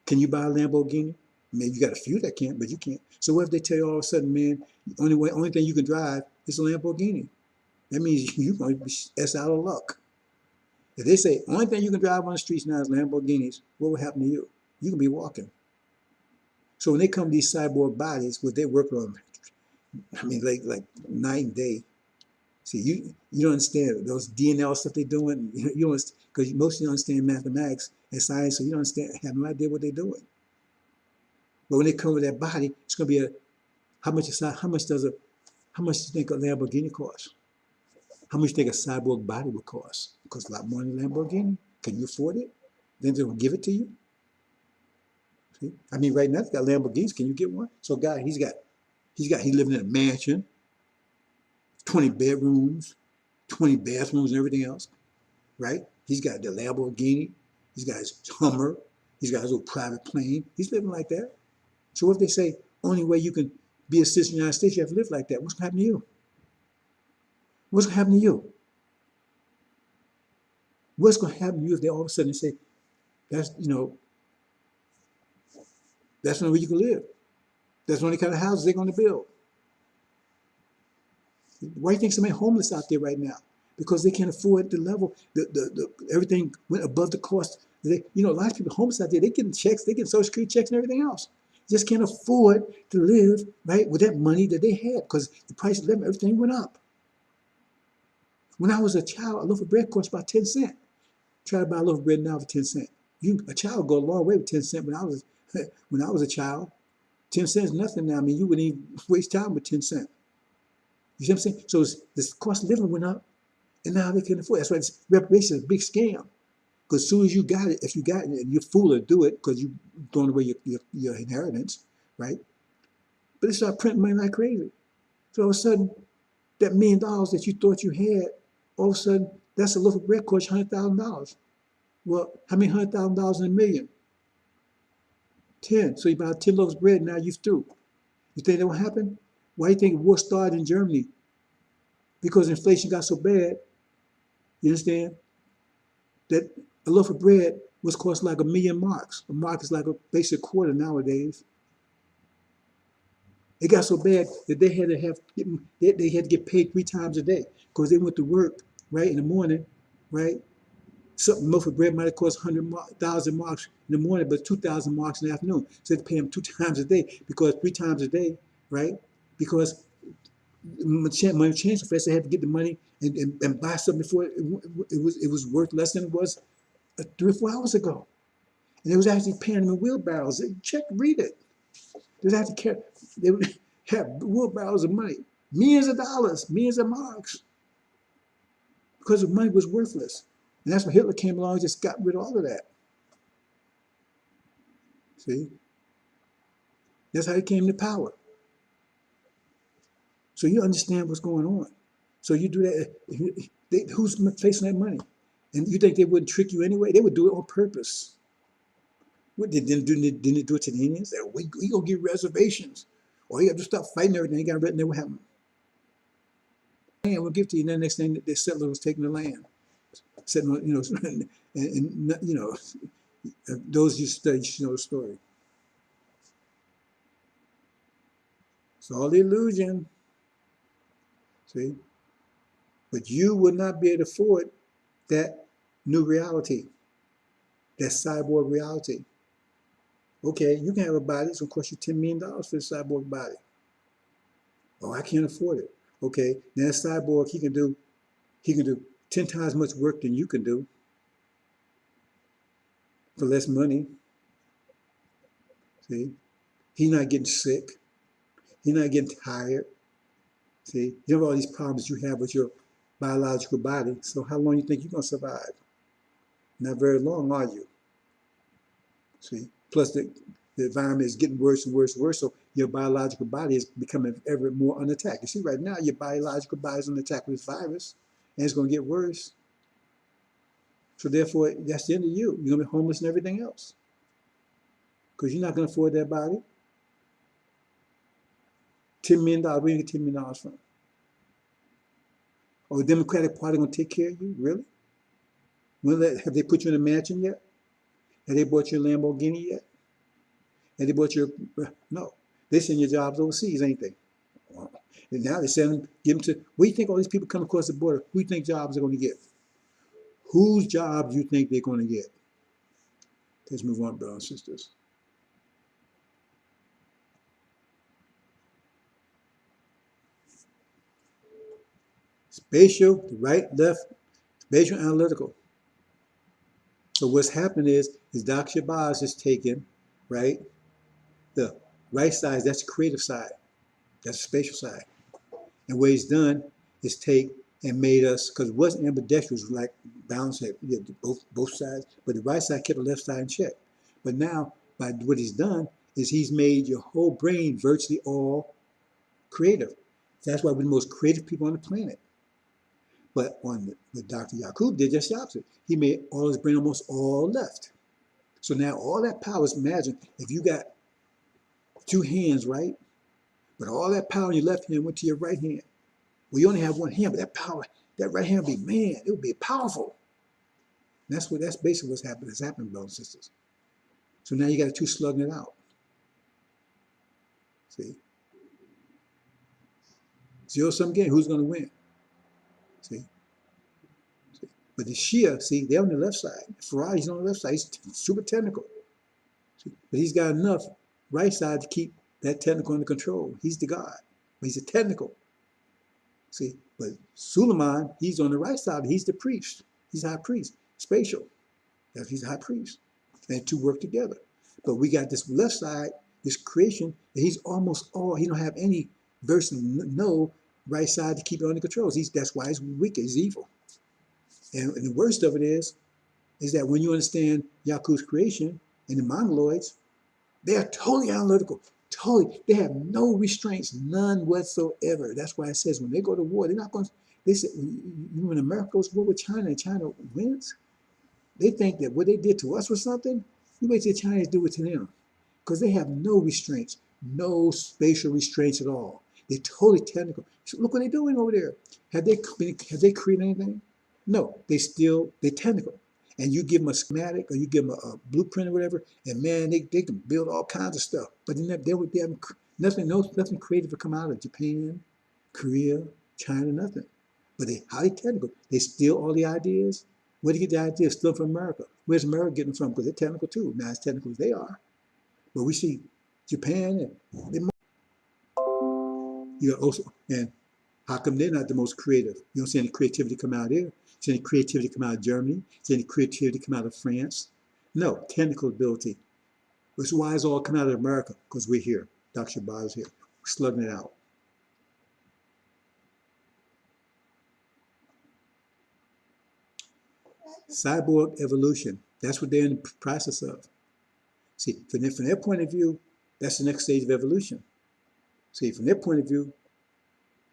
Can you buy a Lamborghini? Maybe you got a few that can, but you can't. So what if they tell you all of a sudden, man, the only thing you can drive is a Lamborghini? That means you're going to be out of luck. If they say, only thing you can drive on the streets now is Lamborghinis, what will happen to you? You can be walking. So when they come to these cyborg bodies, what they work on, like night and day. See, you don't understand those DNL stuff they're doing. You don't, because most of you don't understand mathematics and science, so you don't have no idea what they're doing. But when they come with that body, it's going to be how much do you think a Lamborghini costs? How much do you think a cyborg body would cost? It costs a lot more than a Lamborghini. Can you afford it? Then they'll give it to you. See? Right now they got Lamborghinis. Can you get one? So guy, he's living in a mansion, 20 bedrooms, 20 bathrooms and everything else, right? He's got the Lamborghini, he's got his Hummer, he's got his little private plane. He's living like that. So if they say, only way you can be a citizen of the United States, you have to live like that, what's going to happen to you? What's going to happen to you? What's going to happen to you if they all of a sudden say, that's the only way you can live. That's the only kind of houses they're going to build. Why do you think so many homeless out there right now? Because they can't afford the level, everything went above the cost. A lot of people homeless out there, they getting checks, they getting Social Security checks and everything else. Just can't afford to live, right, with that money that they had because the price of living, everything went up. When I was a child, a loaf of bread cost about 10 cents. Try to buy a loaf of bread now for 10 cents. A child would go a long way with 10 cents when I was a child. 10 cents is nothing now. You wouldn't even waste time with 10 cents. You see what I'm saying? So the cost of living went up, and now they can't afford it. That's why reparation is a big scam. Because as soon as you got it, if you got it, and you're fool to do it because you're throwing away your inheritance, right? But they start printing money like crazy. So all of a sudden, that $1 million that you thought you had, all of a sudden, that's a loaf of bread costs $100,000. Well, how many $100,000 in a million? 10. So you buy 10 loaves of bread, now you're through. You think that will happen? Why do you think war started in Germany? Because inflation got so bad, you understand, that a loaf of bread was cost like 1,000,000 marks. A mark is like a basic quarter nowadays. It got so bad that they had to they had to get paid 3 times a day because they went to work, right, in the morning, right? Something loaf of bread might have cost 100,000 marks in the morning, but 2,000 marks in the afternoon. So they had to pay them 2 times a day because 3 times a day, right? Because money changed so fast, they had to get the money and buy something before it was worth less than it was 3 or 4 hours ago. And they was actually paying them in wheelbarrows. Check, read it. They had to carry, they would have wheelbarrows of money, millions of dollars, millions of marks, because the money was worthless. And that's when Hitler came along and just got rid of all of that. See? That's how he came to power. So you understand what's going on. So you do that. Who's facing that money? And you think they wouldn't trick you anyway? They would do it on purpose. What, didn't they do it to the Indians? We gonna get reservations. Or you have to stop fighting everything. You got written there what happened. And we'll give to you. And then the next thing, the settler was taking the land. Sitting on, and those you study, you know the story. It's all the illusion. See? But you would not be able to afford that new reality, that cyborg reality. Okay, you can have a body, it's gonna cost you $10 million for the cyborg body. Oh, I can't afford it. Okay, now that cyborg, he can do 10 times much work than you can do for less money. See? He's not getting sick. He's not getting tired. See? You have all these problems you have with your biological body. So how long do you think you're going to survive? Not very long, are you? See? Plus the environment is getting worse and worse and worse. So your biological body is becoming ever more under attack. You see, right now, your biological body is under attack with this virus. And it's going to get worse. So therefore, that's the end of you. You're going to be homeless and everything else. Because you're not going to afford that body. $10 million, where do you get $10 million from? Oh, the Democratic Party going to take care of you? Really? Have they put you in a mansion yet? Have they bought you a Lamborghini yet? Have they bought you no. They send your jobs overseas, ain't they? And now they send them, give them to, where do you think all these people come across the border? Who do you think jobs are going to get? Whose jobs do you think they're going to get? Let's move on, brothers and sisters. Spatial, the right, left, spatial analytical. So what's happening is Dr. Shabazz has taken, right, the right side, that's the creative side. That's the spatial side. And what he's done is take and made us, because it wasn't ambidextrous, like balanced both sides, but the right side kept the left side in check. But now, by what he's done, is he's made your whole brain virtually all creative. That's why we're the most creative people on the planet. But what Dr. Yakub did just the opposite. He made all his brain almost all left. So now all that power is, imagine if you got 2 hands, right? But all that power in your left hand went to your right hand. Well, you only have 1 hand, but that power, that right hand would be, man, it would be powerful. And that's basically what's happened. It's happened, brothers and sisters. So now you got 2 slugging it out. See? 0-sum game, who's going to win? See? But the Shia, see, they're on the left side. Ferrari's on the left side. He's super technical. See? But he's got enough right side to keep that technical under control. He's the God. But he's a technical. See? But Suleiman, he's on the right side. He's the priest. He's high priest. Spatial. He's a high priest. And 2 work together. But we got this left side, this creation, that he's almost all, he don't have any verse, no right side to keep it under control. That's why he's wicked, he's evil. And the worst of it is that when you understand Yakub's creation and the Mongoloids, they are totally analytical, totally. They have no restraints, none whatsoever. That's why it says when they go to war, they're not going to, They said, when America goes to war with China and China wins, they think that what they did to us was something. You wait till the Chinese do it to them. Because they have no restraints, no spatial restraints at all. They're totally technical. So look what they're doing over there. Have they created anything? No, they're technical. And you give them a schematic or you give them a blueprint or whatever, and man, they can build all kinds of stuff. But they have nothing creative to come out of Japan, Korea, China, nothing. But they're highly technical. They steal all the ideas. Where do you get the ideas? Steal from America. Where's America getting them from? Because they're technical too, not as technical as they are. But we see Japan, and and how come they're not the most creative? You don't see any creativity come out there. See any creativity come out of Germany? See any creativity come out of France? No, technical ability. That's why it's all come out of America, because we're here. Dr. Shabazz here. We're slugging it out. Cyborg evolution. That's what they're in the process of. See, from their point of view, that's the next stage of evolution. See, from their point of view,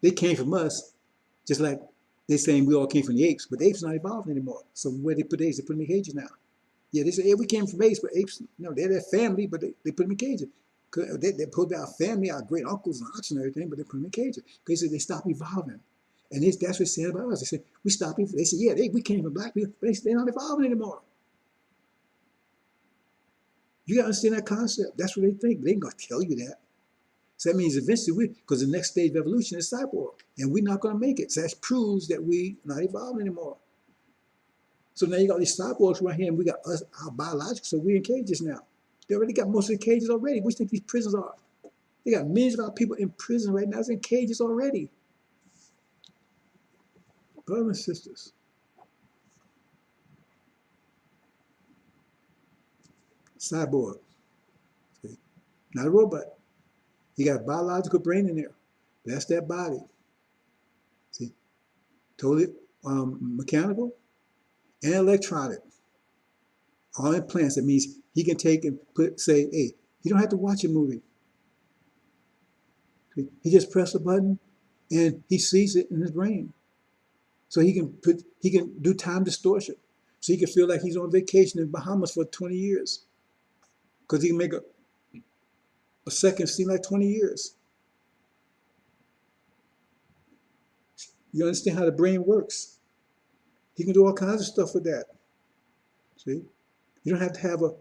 they came from us, just like they're saying we all came from the apes, but the apes are not evolved anymore. So where they put the apes? They put them in cages now. Yeah, they say, yeah, we came from apes, but apes, no, they're their family, but they put them in cages. They put our family, our great uncles and aunts and everything, but they put them in cages. Because they stopped evolving. And that's what they said about us. They said, we stopped evolving. They said, yeah, we came from black people, but they're not evolving anymore. You got to understand that concept. That's what they think. They ain't going to tell you that. So that means eventually because the next stage of evolution is cyborg, and we're not going to make it. So that proves that we're not evolving anymore. So now you got these cyborgs right here, and we got us, our biological, so we're in cages now. They already got most of the cages already. What do you think these prisons are? They got millions of our people in prison right now. It's in cages already. Brothers and sisters. Cyborg. See? Not a robot. You got a biological brain in there. That's that body. See? Totally mechanical and electronic. All implants. That means he can take and say, hey, you don't have to watch a movie. See? He just press a button and he sees it in his brain. So he can do time distortion. So he can feel like he's on vacation in Bahamas for 20 years. Because he can make a second seem like 20 years. You understand how the brain works. He can do all kinds of stuff with that. See? You don't have to have a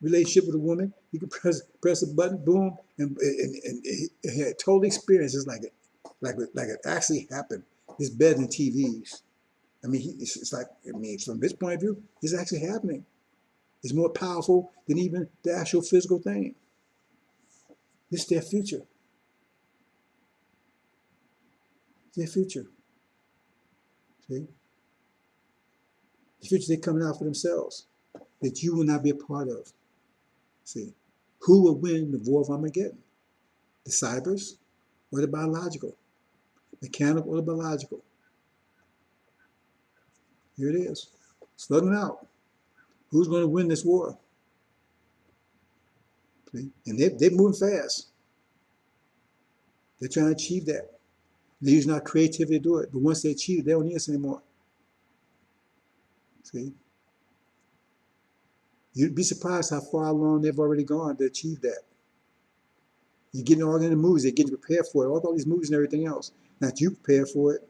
relationship with a woman. You can press a button, boom, and he had total experience. It's like it actually happened. It's better than TVs. I mean, it's like, I mean, from his point of view, it's actually happening. It's more powerful than even the actual physical thing. This is their future. It's their future. See? The future they're coming out for themselves that you will not be a part of. See? Who will win the war of Armageddon? The cybers or the biological? Mechanical or the biological? Here it is. Slugging out. Who's going to win this war? See? And they're moving fast. They're trying to achieve that. They're using our creativity to do it. But once they achieve it, they don't need us anymore. See? You'd be surprised how far along they've already gone to achieve that. You're getting all in the movies. They're getting prepared for it. All these movies and everything else. Not you prepared for it.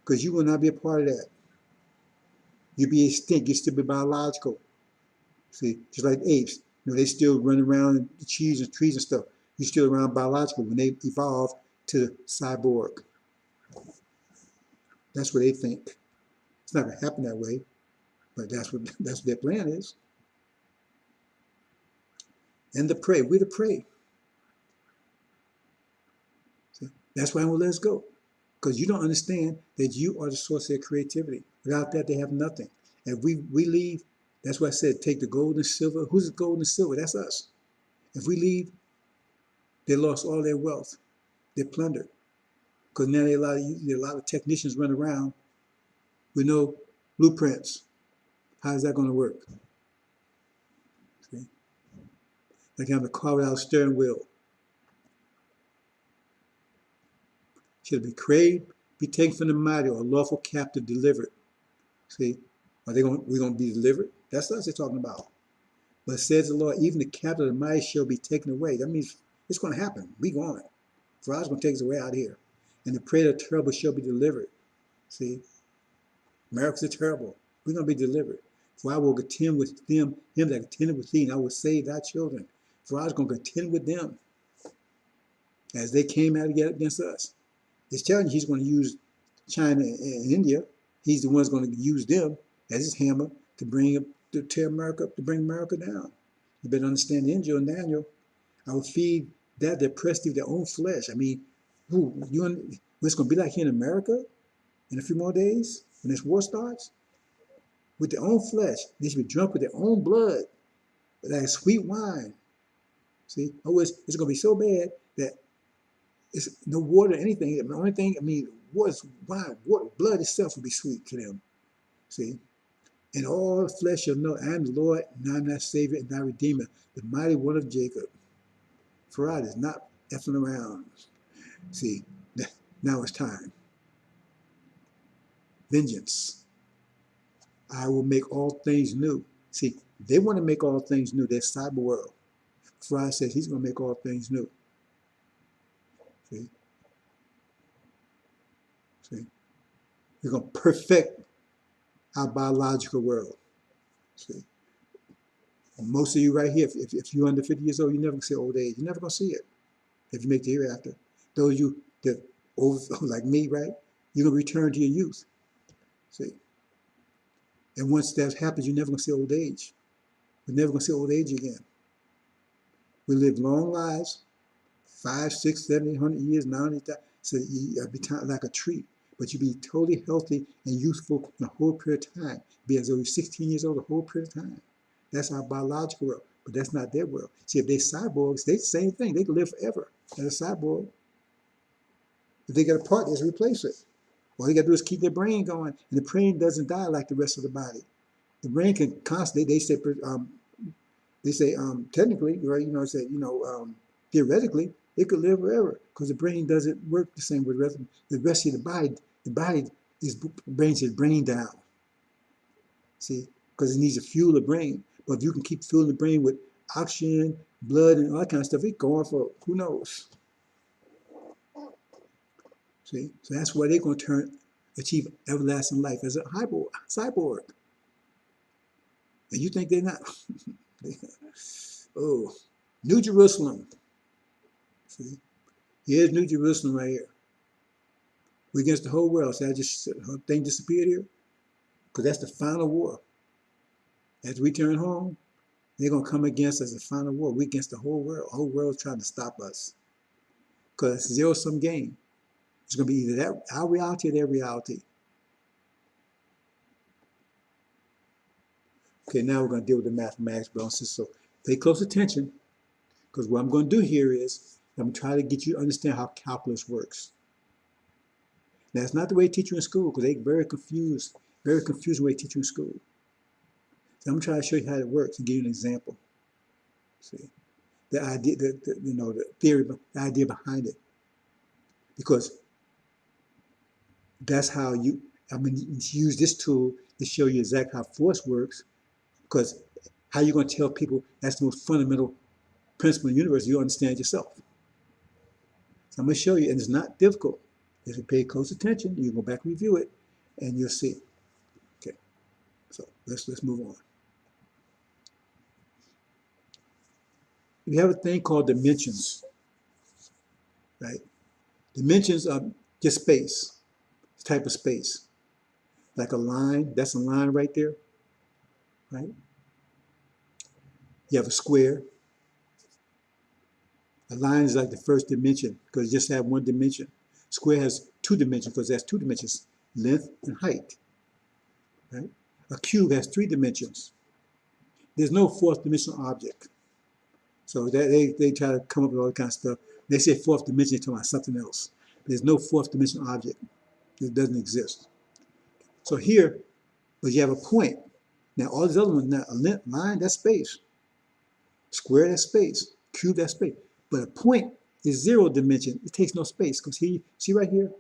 Because you will not be a part of that. You'll be extinct. You'll still be biological. See? Just like apes. You know, they still run around in the trees and stuff. You're still around biological when they evolve to the cyborg. That's what they think. It's not going to happen that way. But that's what their plan is. And the prey. We're the prey. See? That's why I won't let us go. Because you don't understand that you are the source of their creativity. Without that, they have nothing. And we leave, that's why I said, take the gold and silver. Who's the gold and silver? That's us. If we leave, they lost all their wealth. They're plundered. Because now there are a lot of technicians running around with no blueprints. How is that going to work? See? Like having a car without a steering wheel. Should be created be taken from the mighty, or lawful captive delivered. See, we're going to be delivered? That's what they're talking about. But says the Lord, even the captive of the mighty shall be taken away. That means it's going to happen. We going. For God's going to take us away out here. And the prey of the terrible shall be delivered. See, America's are terrible. We're going to be delivered. For I will contend with them, him that contended with thee, and I will save thy children. For I was going to contend with them as they came out against us. It's telling you he's going to use China and India. He's the one that's going to use them as his hammer to tear America up, to bring America down. You better understand Angel and Daniel. I will feed that oppressed thee with their own flesh. I mean, what's going to be like here in America in a few more days when this war starts? With their own flesh. They should be drunk with their own blood, like sweet wine. See? Oh, it's going to be so bad that it's no water or anything. The only thing, water, wine, water, blood itself will be sweet to them. See? And all flesh shall know I am the Lord, and I am thy Savior and thy Redeemer, the mighty one of Jacob. For I is not effing around. See, now it's time. Vengeance. I will make all things new. See, they want to make all things new. They're cyber world. For says he's going to make all things new. See? See? He's going to perfect our biological world. See? And most of you right here, if you're under 50 years old, you're never going to see old age. You're never going to see it if you make the hereafter. Those of you that old, like me, right, you're going to return to your youth. See? And once that happens, you're never going to see old age. We're never going to see old age again. We live long lives, 5, 6, 7, 800 years, 900 years. So you be like a tree, but you be totally healthy and youthful in a whole period of time. Be as though you're 16 years old the whole period of time. That's our biological world, but that's not their world. See, if they're cyborgs, they the same thing. They can live forever as a cyborg. If they get a part, they just replace it. All you got to do is keep their brain going, and the brain doesn't die like the rest of the body. The brain can constantly, they say technically, right? Theoretically, it could live forever because the brain doesn't work the same with the rest of the body. The body brings its brain down. See, because it needs to fuel the brain. But if you can keep fueling the brain with oxygen, blood, and all that kind of stuff, it's going for who knows. See, so that's why they're going to achieve everlasting life as a cyborg. And you think they're not? Oh, New Jerusalem. See, here's New Jerusalem right here. We're against the whole world. See, her thing disappeared here? Because that's the final war. As we turn home, they're going to come against us as the final war. We're against the whole world. The whole world's trying to stop us. Because it's a zero-sum game. It's going to be either our reality or their reality. Okay, now we're going to deal with the mathematics, brothers. So pay close attention, because what I'm going to do here is I'm going to try to get you to understand how calculus works. Now, it's not the way they teach you in school, because they're very confusing way they teach you in school. So I'm going to try to show you how it works and give you an example. See, the idea, the theory, the idea behind it, because that's how you use this tool to show you exactly how force works. Because how are you going to tell people that's the most fundamental principle in the universe? You understand yourself. So I'm going to show you, and it's not difficult. If you pay close attention, you can go back and review it, and you'll see. Okay, so let's move on. We have a thing called dimensions, right? Dimensions are just space, type of space. Like a line, that's a line right there, right? You have a square. A line is like the first dimension because it just have one dimension. Square has two dimensions because that's two dimensions, length and height, right? A cube has three dimensions. There's no fourth dimensional object. So they try to come up with all that kind of stuff. They say fourth dimension, they're talking about something else. There's no fourth dimensional object. It doesn't exist. So here, but you have a point. Now all these other ones, now a line, that's space. Square, that's space. Cube, that's space. But a point is zero dimension. It takes no space. Because see right here?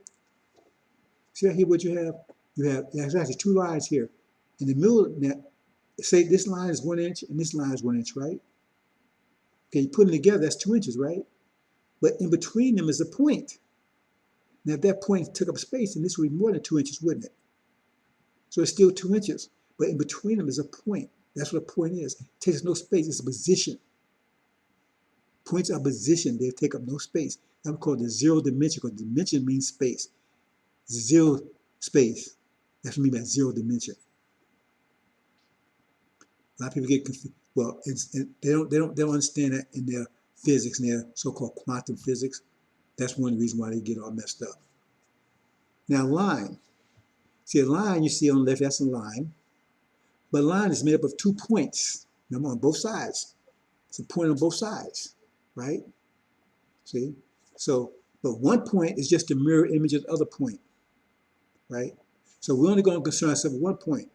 See right here what you have? There's actually two lines here. In the middle, now, say this line is 1 inch and this line is 1 inch, right? Okay, you put them together, that's 2 inches, right? But in between them is a point. Now, if that point took up space, then this would be more than 2 inches, wouldn't it? So it's still 2 inches. But in between them is a point. That's what a point is. It takes no space. It's a position. Points are position. They take up no space. That's called the zero dimension, because dimension means space. Zero space. That's what I mean by zero dimension. A lot of people get confused. Well, they don't understand that in their physics, in their so-called quantum physics. That's one reason why they get all messed up. Now, line. See, a line you see on the left, that's a line. But a line is made up of 2 points. Remember, on both sides. It's a point on both sides, right? See? So, but one point is just a mirror image of the other point, right? So we're only going to concern ourselves with one point,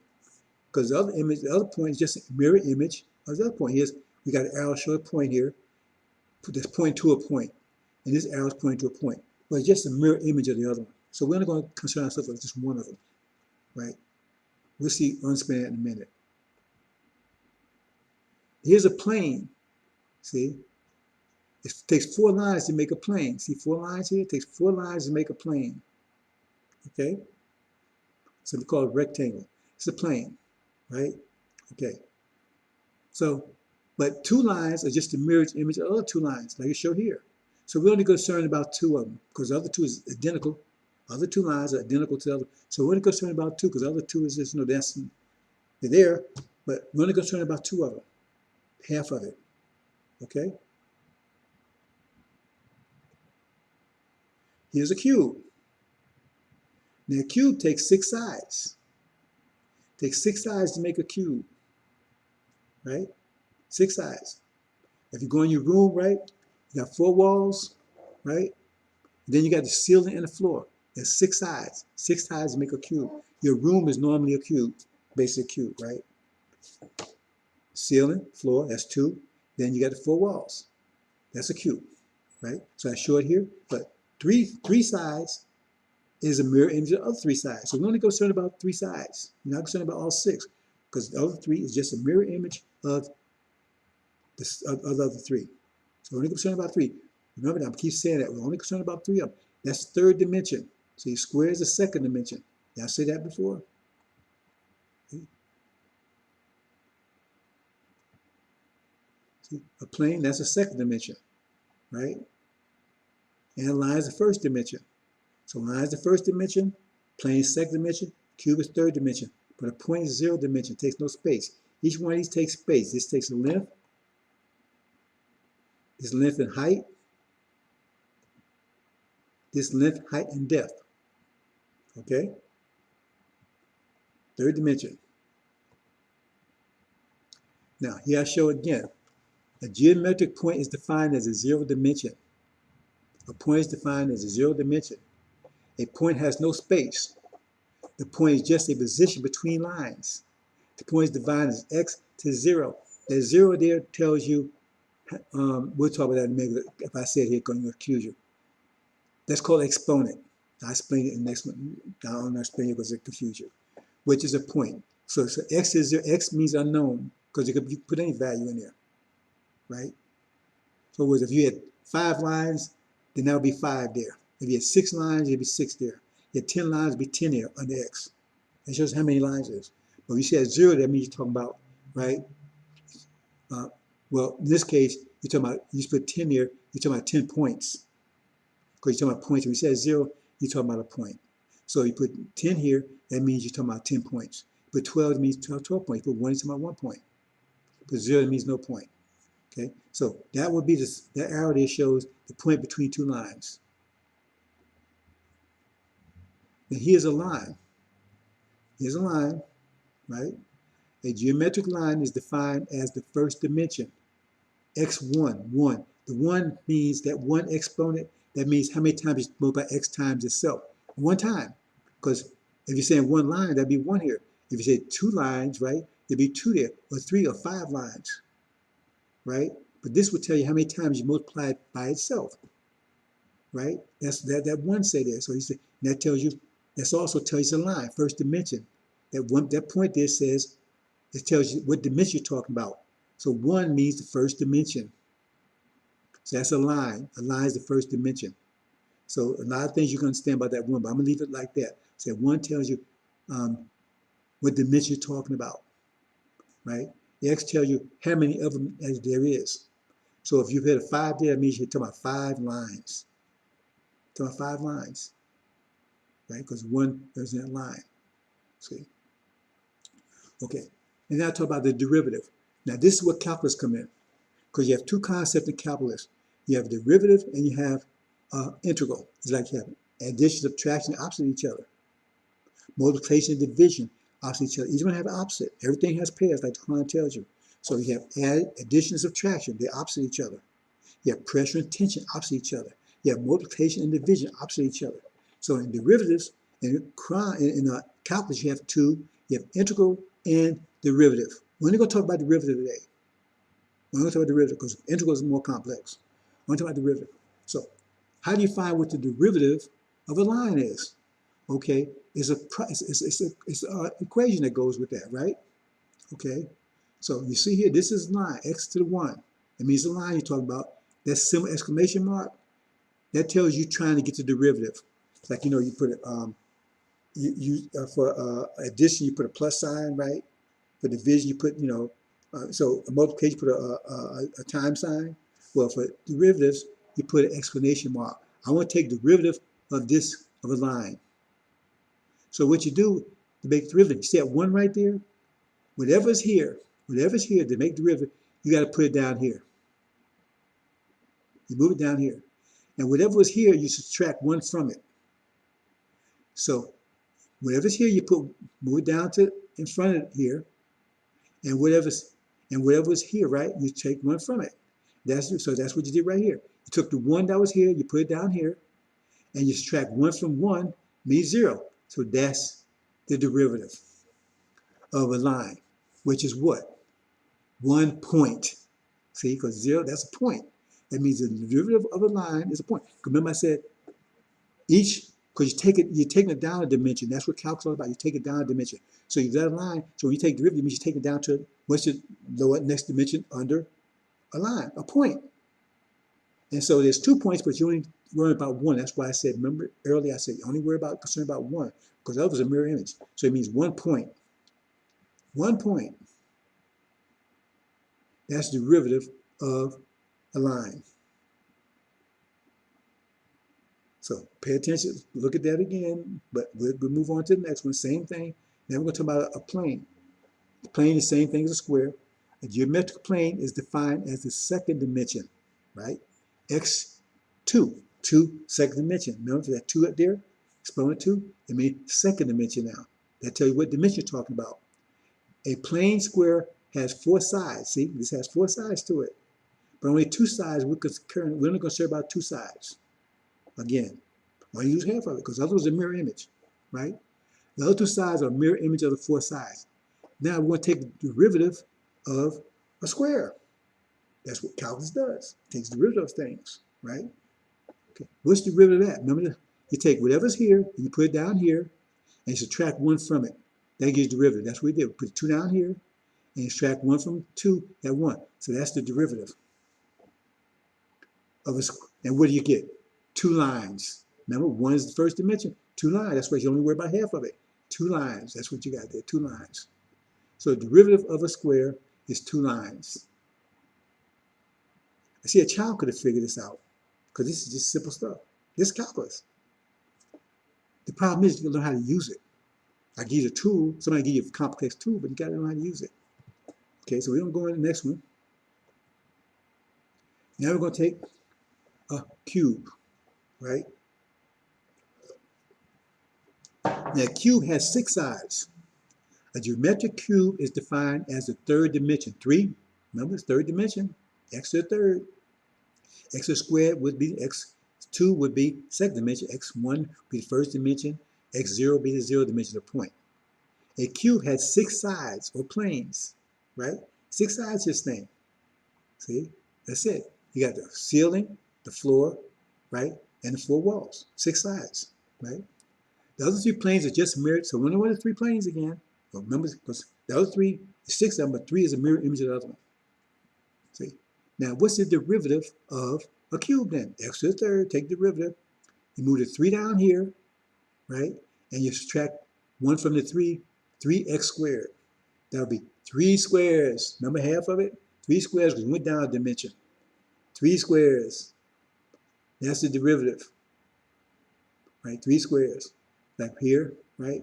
because the other point is just a mirror image of the other point. Here's, we got an arrow showing a point here. Put this point to a point, and this arrow is pointing to a point. But it's just a mirror image of the other one. So we're only going to concern ourselves with just one of them, right? We'll see, understand that in a minute. Here's a plane, see? It takes 4 lines to make a plane. See 4 lines here? It takes 4 lines to make a plane, okay? So we call it a rectangle. It's a plane, right? Okay. So, but 2 lines are just a mirror image of the other 2 lines, like I show here. So we're only concerned about 2 of them, because the other 2 is identical. Other 2 lines are identical to the other. So we're only concerned about 2, because the other 2 is just, they're there, but we're only concerned about 2 of them, half of it, okay? Here's a cube. Now a cube takes 6 sides. It takes 6 sides to make a cube, right? 6 sides. If you go in your room, right, you got 4 walls, right? Then you got the ceiling and the floor. There's 6 sides. 6 sides make a cube. Your room is normally a cube, basically a cube, right? Ceiling, floor, that's 2. Then you got the 4 walls. That's a cube, right? So I show it here, but three sides is a mirror image of the other 3 sides. So we're only concerned about 3 sides. We're not concerned about all 6, because the other 3 is just a mirror image of the other 3. So we're only concerned about 3. Remember that, I keep saying that. We're only concerned about 3 of them. That's third dimension. See, square is the second dimension. Did I say that before? See, a plane, that's a second dimension, right? And a line is the first dimension. So line is the first dimension, plane is second dimension, cube is third dimension. But a point is 0 dimension, takes no space. Each one of these takes space. This takes a length, this length and height, this length, height, and depth. Okay? Third dimension. Now, here I show again. A geometric point is defined as a 0 dimension. A point is defined as a 0 dimension. A point has no space. The point is just a position between lines. The point is defined as x to 0. That 0 there tells you, we'll talk about that in a minute. If I say it here, it's going to accuse you. That's called exponent. I'll explain it in the next one. I don't explain it because it confuses you. Which is a point. So x is 0. X means unknown, because you could put any value in there, right? So if you had 5 lines, then that would be 5 there. If you had 6 lines, it'd be 6 there. You had 10 lines, it'd be 10 there under x. It shows how many lines it is. But if you say 0, that means you're talking about, right? Well, in this case, you're talking about, you just put 10 there, you're talking about 10 points. Because you're talking about points. When you say 0, you're talking about a point. So you put 10 here, that means you're talking about 10 points. Put 12, it means 12 points. Put 1, you're talking about 1 point. Put 0, it means no point. Okay, so that would be this, that arrow there shows the point between 2 lines. Now here's a line. Here's a line, right? A geometric line is defined as the first dimension. x1, 1. The 1 means that one exponent, that means how many times you multiply x times itself. 1 time. Because if you're saying 1 line, that'd be 1 here. If you say 2 lines, right, there'd be 2 there, or 3 or 5 lines, right? But this would tell you how many times you multiply it by itself, right? That's that 1 say there. So you say, that tells you This also tells you the line, first dimension. That point there says, it tells you what dimension you're talking about. So 1 means the first dimension. So that's a line. A line is the first dimension. So a lot of things you can understand about that 1, but I'm going to leave it like that. So 1 tells you what dimension you're talking about, right? The X tells you how many of them as there is. So if you hit a 5 there, that means you're talking about 5 lines. Talking about 5 lines, right? Because 1 is in that line. See? Okay. And now talk about the derivative. Now this is where calculus come in, because you have 2 concepts in calculus. You have derivative and you have integral. It's like you have addition, subtraction, opposite each other. Multiplication, division, opposite each other. Each one have an opposite. Everything has pairs, like the Quran tells you. So you have addition and subtraction. They're opposite each other. You have pressure and tension opposite each other. You have multiplication and division opposite each other. So in derivatives, in calculus, you have 2. You have integral and derivative. We're only going to talk about derivative today. We're going to talk about derivative because integral is more complex. We're going to talk about derivative. So how do you find what the derivative of a line is? Okay, it's an equation that goes with that, right? Okay, so you see here, this is line, x to the 1. It means the line you're talking about. That symbol, exclamation mark, that tells you trying to get the derivative. It's like, you put it, for addition, you put a plus sign, right? For division, you put, so a multiplication, you put a time sign. Well, for derivatives, you put an exclamation mark. I want to take derivative of this, of a line. So what you do to make derivative, you see that 1 right there? Whatever's here to make derivative, you got to put it down here. You move it down here. And whatever was here, you subtract 1 from it. So whatever's here, you move it down to in front of here. And whatever's here, right, you take 1 from it. So that's what you did right here. You took the 1 that was here, you put it down here, and you subtract 1 from 1 means 0. So that's the derivative of a line, which is what? 1 point. See, because 0, that's a point. That means the derivative of a line is a point. Remember I said because you're taking it down a dimension. That's what calculus is all about. You take it down a dimension. So you've got a line. So when you take derivative, it means you take it down to what's the lower next dimension under a line, a point. And so there's 2 points, but you only worry about 1. That's why I said, remember earlier I said you only concerned about 1, because that was a mirror image. So it means 1 point. 1 point. That's the derivative of a line. So pay attention, look at that again, but we'll move on to the next one. Same thing. Now we're going to talk about a plane. The plane is the same thing as a square. A geometrical plane is defined as the second dimension, right? X2, 2, second dimension. Remember that 2 up there, exponent 2, it means second dimension now. That tells you what dimension you're talking about. A plane square has 4 sides. See, this has 4 sides to it. But only 2 sides, we're only concerned about 2 sides. Again, why use half of it? Because the other was a mirror image, right? The other 2 sides are a mirror image of the 4 sides. Now we're going to take the derivative of a square. That's what calculus does. It takes the derivative of things, right? Okay. What's the derivative of that? Remember, you take whatever's here, and you put it down here, and you subtract 1 from it. That gives derivative. That's what we did. We put 2 down here, and you subtract 1 from 2, that 1. So that's the derivative of a square. And what do you get? 2 lines. Remember, 1 is the first dimension. 2 lines. That's why you only worry about half of it. 2 lines. That's what you got there. 2 lines. So the derivative of a square is 2 lines. I see a child could have figured this out, because this is just simple stuff. This is calculus. The problem is you learn how to use it. I give you a tool. Somebody give you a complex tool, but you got to know how to use it. Okay, so we're going to go in the next one. Now we're going to take a cube, right? Now, a cube has 6 sides. A geometric cube is defined as the third dimension. 3, remember, it's third dimension. X to the third. X squared would be x2 would be second dimension. X1 would be the first dimension. X0 would be the 0 dimension of the point. A cube has 6 sides or planes, right? 6 sides to this thing. See, that's it. You got the ceiling, the floor, right, and the 4 walls. 6 sides, right? The other three planes are just mirrored. So one of the three planes again. Well, remember, because the other three, six of them, but three is a mirror image of the other one. See? Now, what's the derivative of a cube then? X to the third, take the derivative. You move the 3 down here, right? And you subtract 1 from the 3, 3x squared. That'll be 3 squares. Remember half of it? 3 squares because we went down a dimension. 3 squares. That's the derivative, right? 3 squares. Like here, right?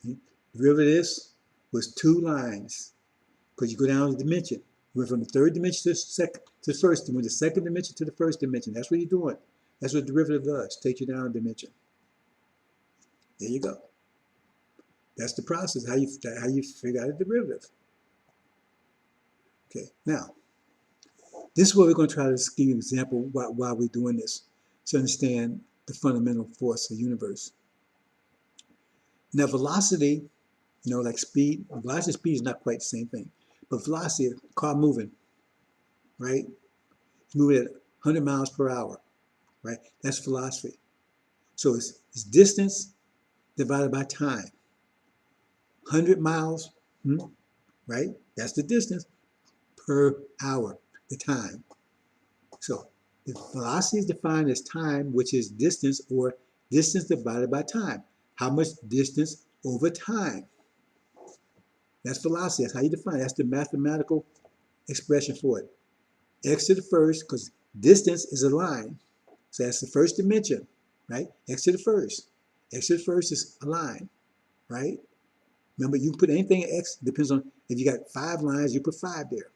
The derivative of this was 2 lines because you go down the dimension. You went from the third dimension to the second, to the first. You went the second dimension to the first dimension. That's what you're doing. That's what derivative does. Take you down a dimension. There you go. That's the process, how you figure out a derivative. Okay, now, this is what we're going to try to give you an example while we're doing this to understand the fundamental force of the universe. Now, velocity, like speed, velocity and speed is not quite the same thing. But velocity, car moving, right? It's moving at 100 miles per hour, right? That's velocity. So it's distance divided by time. 100 miles, right? That's the distance per hour, the time. So the velocity is defined as time, which is distance, or distance divided by time. How much distance over time? That's velocity. That's how you define it. That's the mathematical expression for it. X to the first, because distance is a line. So that's the first dimension, right? X to the first. X to the first is a line, right? Remember, you can put anything in X, depends on, if you got 5 lines, you put 5 there,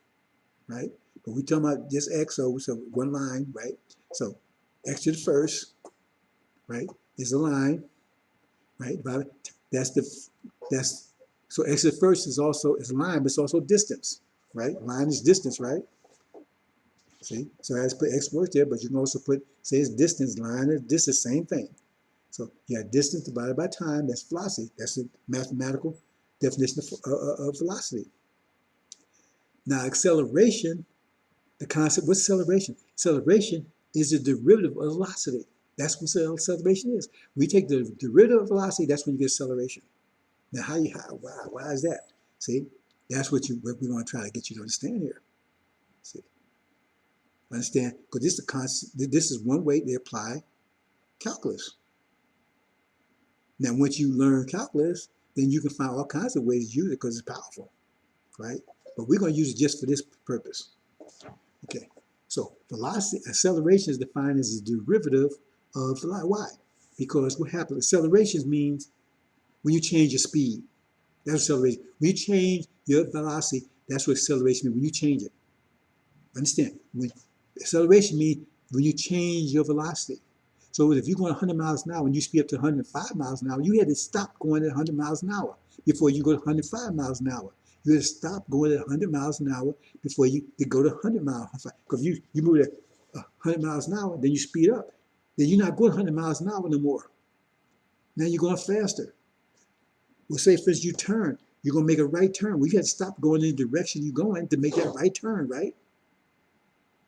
right? But we're talking about just X, so one line, right? So X to the first, right, is a line, right? So X to the first is a line, but it's also distance, right? Line is distance, right? See, so I just put X words there, but you can also say it's distance, line is distance, same thing. So you have distance divided by time, that's velocity. That's the mathematical definition of velocity. Now acceleration, the concept, what's acceleration? Acceleration is the derivative of velocity. That's what acceleration is. We take the derivative of velocity, that's when you get acceleration. Now why is that? See, that's what we're going to try to get you to understand here. See, understand, because this is the concept, this is one way they apply calculus. Now, once you learn calculus, then you can find all kinds of ways to use it because it's powerful, right? But we're going to use it just for this purpose. Okay, so velocity, acceleration is defined as the derivative of velocity. Why? Because what happens, acceleration means when you change your speed. That's acceleration. When you change your velocity, that's what acceleration means, when you change it. Understand? Acceleration means when you change your velocity. So if you're going 100 miles an hour and you speed up to 105 miles an hour, you had to stop going at 100 miles an hour before you go to 105 miles an hour. You had to stop going at 100 miles an hour before you could go to 100 miles. Because you move at 100 miles an hour, then you speed up. Then you're not going 100 miles an hour no more. Now you're going faster. Well, say for instance you turn, you're going to make a right turn. Well, you had to stop going in the direction you're going to make that right turn, right?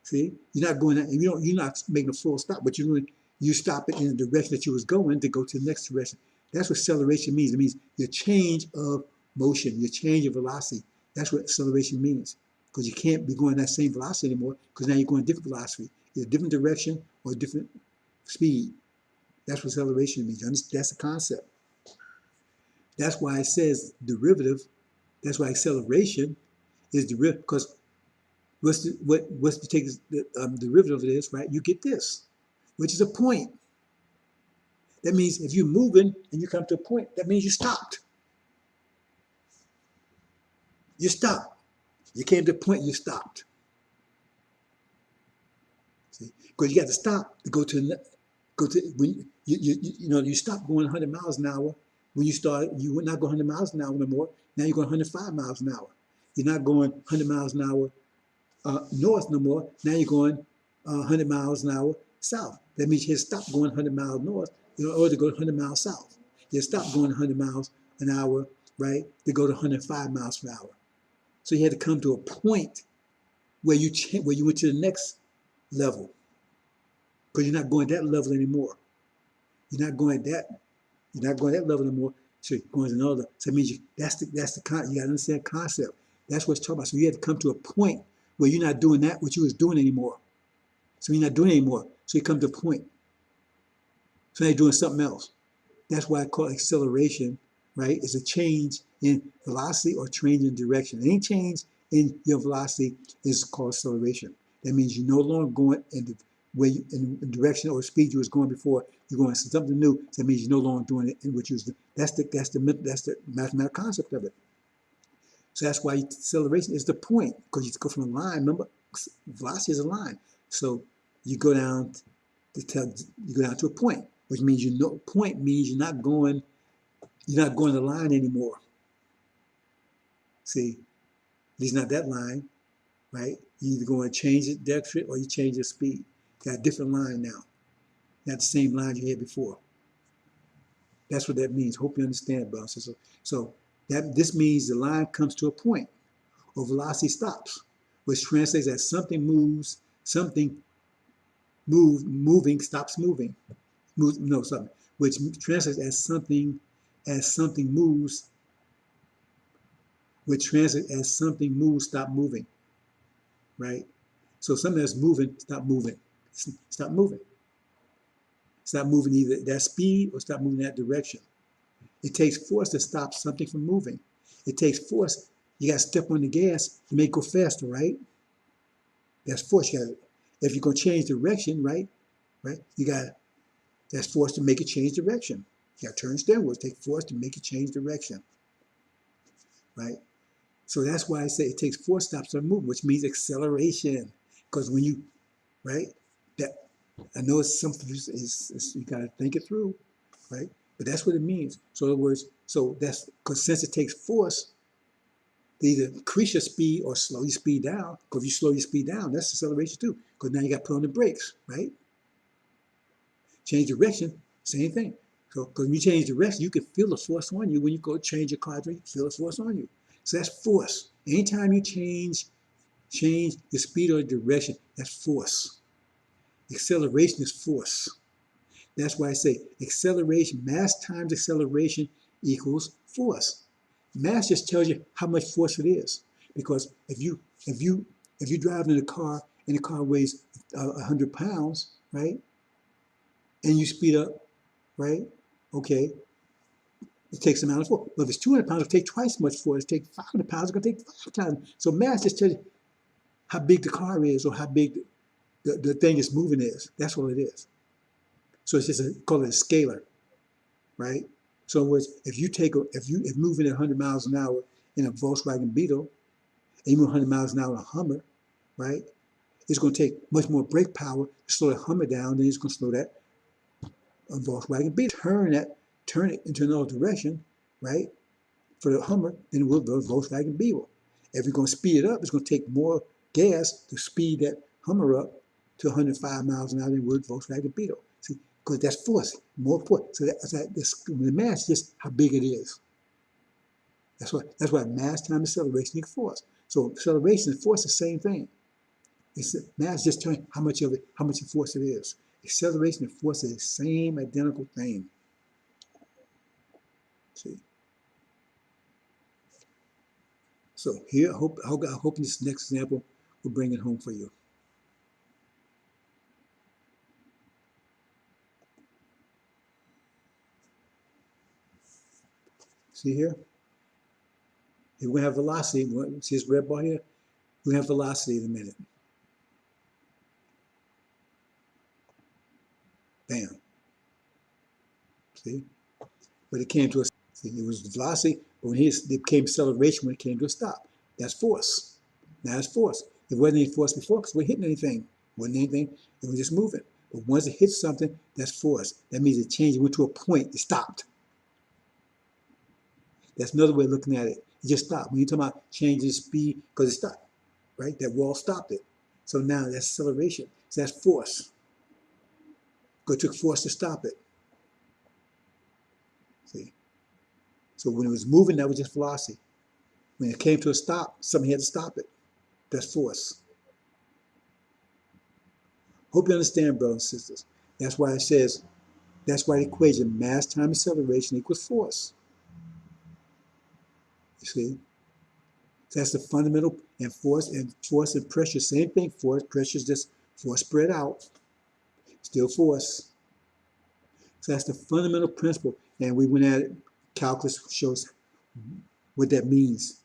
See, you're not going, you're not making a full stop, but you stop it in the direction that you was going to go to the next direction. That's what acceleration means. It means your change of motion, your change of velocity. That's what acceleration means. Because you can't be going that same velocity anymore, because now you're going different velocity, either different direction or different speed. That's what acceleration means. That's the concept. That's why it says derivative. That's why acceleration is derivative, because what's the take the derivative of this, right? You get this, which is a point. That means if you're moving and you come to a point, that means you stopped. You stopped. You came to a point, you stopped. See, because you got to stop to go to when you stop going 100 miles an hour. When you start, you would not go 100 miles an hour no more. Now you're going 105 miles an hour. You're not going 100 miles an hour north no more. Now you're going 100 miles an hour south. That means you stop going 100 miles north in order to go 100 miles south. You stop going 100 miles an hour, right, to go to 105 miles per hour. So you had to come to a point where you went to the next level. because you're not going that level anymore. You're not going that level anymore. So you're going to another. So it means that's the you gotta understand concept. That's what it's talking about. So you have to come to a point where you're not doing that what you was doing anymore. So you're not doing it anymore. So you come to a point. So now you're doing something else. That's why I call it acceleration, right? It's a change in velocity or change in direction. Any change in your velocity is called acceleration. That means you're no longer going in the way in the direction or speed you was going before. You're going to something new. So that means you're no longer doing it in what you was doing. That's the mathematical concept of it. So that's why acceleration is the point, because you go from a line. Remember, velocity is a line. So you go down to a point, which means point means you're not going the line anymore. See, at least not that line, right? You either going to change the direction or you change the speed. You got a different line now, not the same line you had before. That's what that means. Hope you understand, brothers. So this means the line comes to a point, or velocity stops, which translates as something moves, moving stops moving. Which translates as something moves, which translates as something moves, stop moving, right? So something that's moving, stop moving. Stop moving. Stop moving either that speed or stop moving that direction. It takes force to stop something from moving. It takes force. You got to step on the gas to make it go faster, right? That's force. If you're going to change direction, right? That's force to make it change direction. You got to turn steering wheel. Take force to make it change direction, right? So that's why I say it takes force stops to move, which means acceleration. Because when you, right? That I know it's something you got to think it through, right? But that's what it means. So in other words, so that's because since it takes force to either increase your speed or slow your speed down. Because if you slow your speed down, that's acceleration too. Because now you got to put on the brakes, right? Change direction, same thing. So because when you change direction, you can feel the force on you when you go change your car. You feel the force on you. So that's force. Anytime you change the speed or direction, that's force. Acceleration is force. That's why I say acceleration, mass times acceleration equals force. Mass just tells you how much force it is. Because if you drive in a car and the car weighs 100 pounds, right? And you speed up, right? Okay, it takes the amount of force. But if it's 200 pounds, it'll take twice as much force. It takes 500 pounds, it's going to take 5 times. So mass just tells you how big the car is or how big the thing that's moving is. That's what it is. So it's just call it a scalar, right? So in other words, if moving at 100 miles an hour in a Volkswagen Beetle, and you move 100 miles an hour in a Hummer, right? It's going to take much more brake power to slow that Hummer down than it's going to slow that Volkswagen Beetle. Turn it into another direction, right? For the Hummer than it will the Volkswagen Beetle. If you're going to speed it up, it's going to take more gas to speed that Hummer up to 105 miles an hour than it would Volkswagen Beetle. See, because that's force, more force. So the mass is just how big it is. That's why mass times acceleration equals force. So acceleration and force is the same thing. Mass just telling how much of force it is. Acceleration and force is the same identical thing. See. So here, I hope this next example will bring it home for you. See here? Here we have velocity. See this red bar here? We have velocity in a minute. Bam. See? But it came to a, see, it was velocity, but when it became acceleration when it came to a stop. That's force. Now it's force. It wasn't any force before because we're hitting anything. Wasn't anything, it was just moving. But once it hits something, that's force. That means it changed, it went to a point, it stopped. That's another way of looking at it. It just stopped. When you're talking about changing speed, because it stopped, right? That wall stopped it. So now that's acceleration. So that's force. Because it took force to stop it. See? So when it was moving, that was just velocity. When it came to a stop, something had to stop it. That's force. Hope you understand, brothers and sisters. That's why it says, that's why the equation mass times acceleration equals force. You see? So that's the fundamental, and force and pressure, same thing. Force, pressure is just force spread out, still force. So that's the fundamental principle. And we went at it, calculus shows what that means.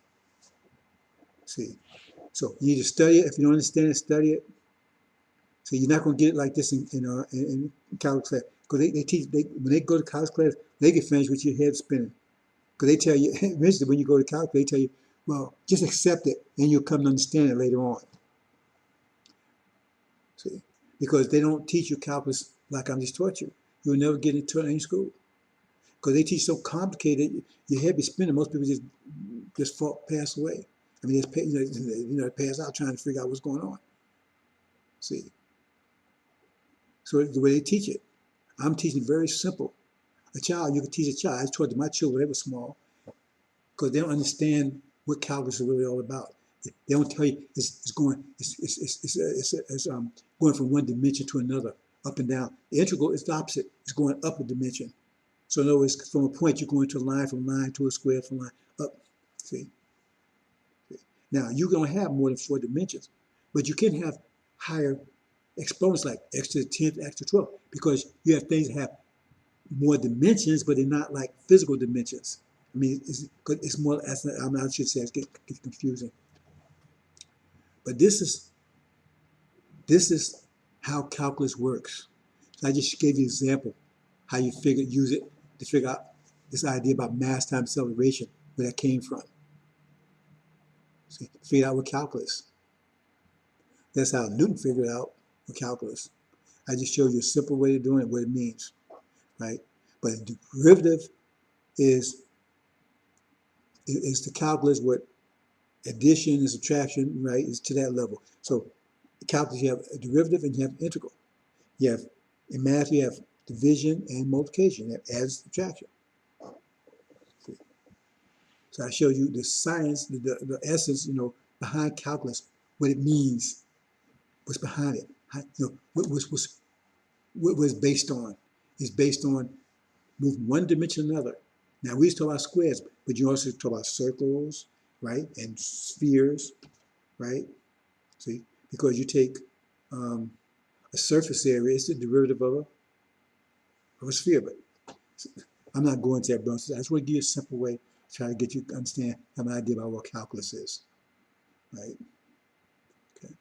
See? So you need to study it. If you don't understand it, study it. So you're not going to get it like this in calculus class. Because they teach, when they go to calculus class, they get finished with your head spinning. Because they tell you, eventually when you go to calculus, they tell you, well, just accept it, and you'll come to understand it later on. See? Because they don't teach you calculus like I'm just taught you. You'll never get into it in any school. Because they teach so complicated, your head be spinning. Most people just pass away. I mean, pass out trying to figure out what's going on. See? So the way they teach it, I'm teaching very simple. A child, you can teach a child. I taught my children when they were small, because they don't understand what calculus is really all about. They don't tell you it's going from one dimension to another, up and down. The integral is the opposite. It's going up a dimension. So in other words, from a point, you're going to a line, from line to a square, from line up. See? Now, you're going to have more than 4 dimensions, but you can have higher exponents like x to the 10th, x to the 12th, because you have things that have more dimensions, but they're not like physical dimensions. I mean, it's more, I should say, it gets confusing. But this is how calculus works. So I just gave you an example how you use it to figure out this idea about mass times acceleration, where that came from. See, figure out what calculus. That's how Newton figured out what calculus. I just showed you a simple way of doing it, what it means, right? But a derivative is the calculus what addition and subtraction, right, is to that level. So calculus, you have a derivative and you have an integral. You have, in math, you have division and multiplication. You have add and subtraction. So I showed you the science, the essence, behind calculus, what it means, what's behind it, what was based on. It's based on moving one dimension to another. Now we used to talk about squares, but you also talk about circles, right, and spheres, right? See, because you take a surface area, it's the derivative of a sphere, but I'm not going to that, bro. So I just want to give you a simple way to try to get you to understand, have an idea about what calculus is, right? Okay.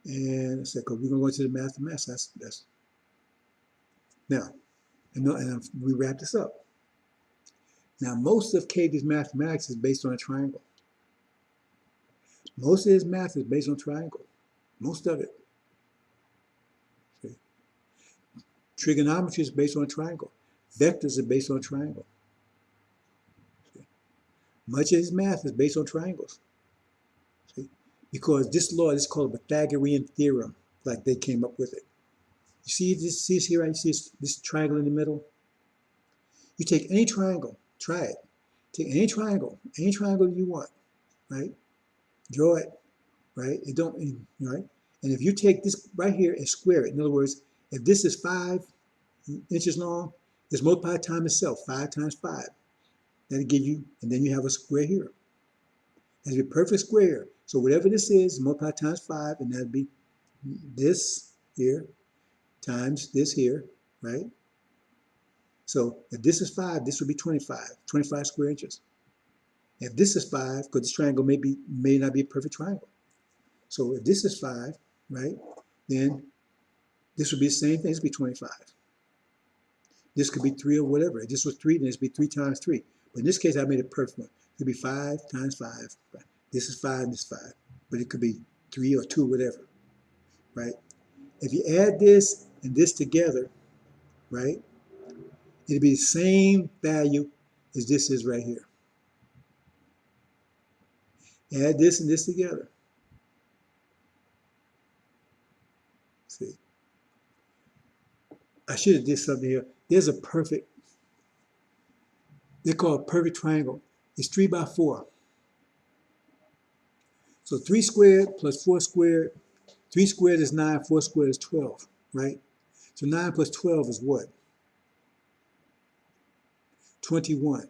And I said, we're going to go into the mathematics. That's now, and we wrap this up. Now, most of KB's mathematics is based on a triangle. Most of his math is based on triangle. Most of it. Okay. Trigonometry is based on a triangle. Vectors are based on a triangle. Okay. Much of his math is based on triangles. See? Because this law is called the Pythagorean Theorem, like they came up with it. You see this here, right? You see this triangle in the middle? You take any triangle, try it. Take any triangle you want, right? Draw it, right? Right? And if you take this right here and square it, in other words, if this is 5 inches long, it's multiplied times itself, 5 times 5. That'll give you, and then you have a square here. That'll be a perfect square. So whatever this is, multiply times 5, and that'll be this here times this here, right? So if this is 5, this would be 25 square inches. If this is 5, because this triangle may not be a perfect triangle. So if this is 5, right, then this would be the same thing. This would be 25. This could be 3 or whatever. If this was 3, then this would be 3 times 3. But in this case, I made a perfect one. It could be 5 times 5. Right? This is 5, this is 5. But it could be 3 or 2, whatever, right? If you add this and this together, right, it'd be the same value as this is right here. Add this and this together. See, I should have did something here. There's a perfect, they're called a perfect triangle. It's 3 by 4. So 3 squared plus 4 squared 3 squared is 9, 4 squared is 12, right? So 9 plus 12 is what? 21.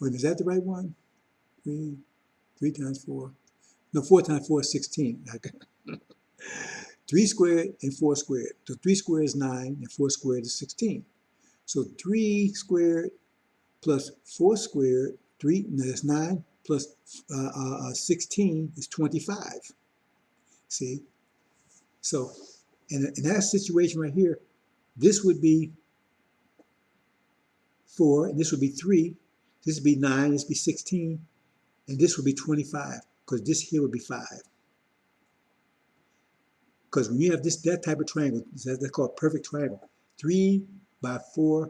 Wait, is that the right one? 3 times 4. No, 4 times 4 is 16. 3 squared and 4 squared. So 3 squared is 9 and 4 squared is 16. So 3 squared plus 4 squared, that's 9, plus 16 is 25. See? So in that situation right here, this would be 4, and this would be 3, this would be 9, this would be 16, and this would be 25, because this here would be 5. Because when you have that type of triangle, that's called perfect triangle. 3 by 4,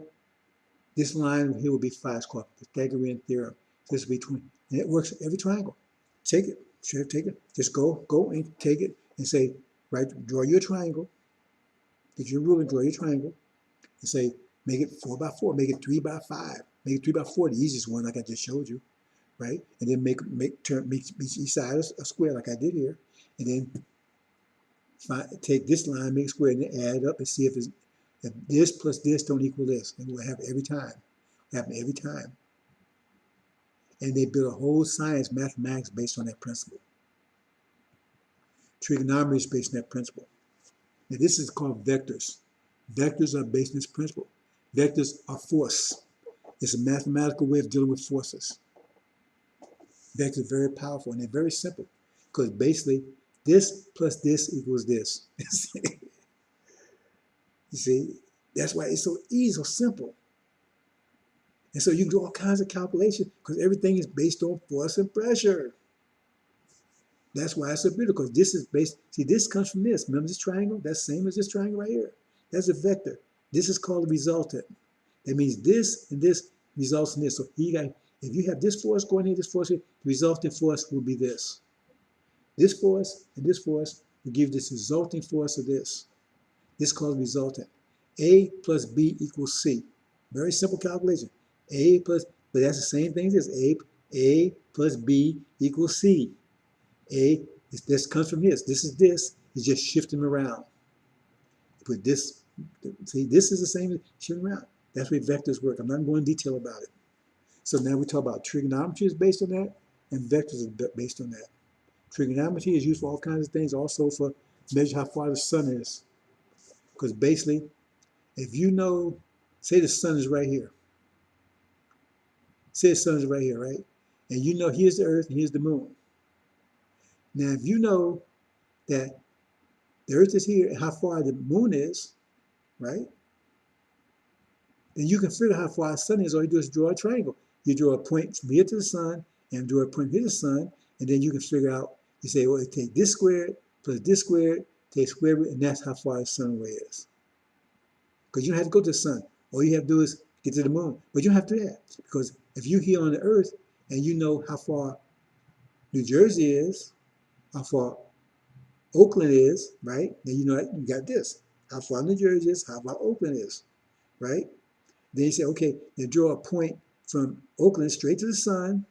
this line here will be 5. It's called Pythagorean Theorem. So this will be 20. And it works every triangle. Take it. Take it. Just go and take it and say, right, draw your triangle. Get your ruler, draw your triangle. And say, make it 4 by 4. Make it 3 by 5. Make it 3 by 4, the easiest one, like I just showed you. Right? And then make each side a square, like I did here. And then take this line, make a square, and then add it up and see if this plus this don't equal this. And it will happen every time. Happen every time. And they build a whole science, mathematics, based on that principle. Trigonometry is based on that principle. Now this is called vectors. Vectors are based on this principle. Vectors are force. It's a mathematical way of dealing with forces. Vectors are very powerful, and they're very simple. Because basically, this plus this equals this. You see, that's why it's so easy, so simple. And so you can do all kinds of calculations because everything is based on force and pressure. That's why it's so beautiful, because this is based, see, this comes from this. Remember this triangle? That's the same as this triangle right here. That's a vector. This is called a resultant. That means this and this results in this. So you got, if you have this force going here, this force here, the resultant force will be this. This force and this force will give this resulting force of this. This is called resultant. A plus B equals C. Very simple calculation. A plus, but that's the same thing as this. A plus B equals C. This comes from this. This is this. It's just shifting around. Put this, see, this is the same as shifting around. That's where vectors work. I'm not going into detail about it. So now we talk about trigonometry is based on that, and vectors are based on that. Trigonometry is used for all kinds of things, also for measure how far the sun is. Because basically, if you know, say the sun is right here. Say the sun is right here, right? And you know here's the earth and here's the moon. Now, if you know that the earth is here and how far the moon is, right? Then you can figure how far the sun is. All you do is draw a triangle. You draw a point from here to the sun and draw a point here to the sun, and then you can figure out, you say, well, take this squared plus this squared, take square root, and that's how far the sun away is. Because you don't have to go to the sun. All you have to do is get to the moon. But you don't have to do that. Because if you're here on the earth and you know how far New Jersey is, how far Oakland is, right? Then you know you got this. How far New Jersey is, how far Oakland is, right? Then you say, okay, then draw a point from Oakland straight to the sun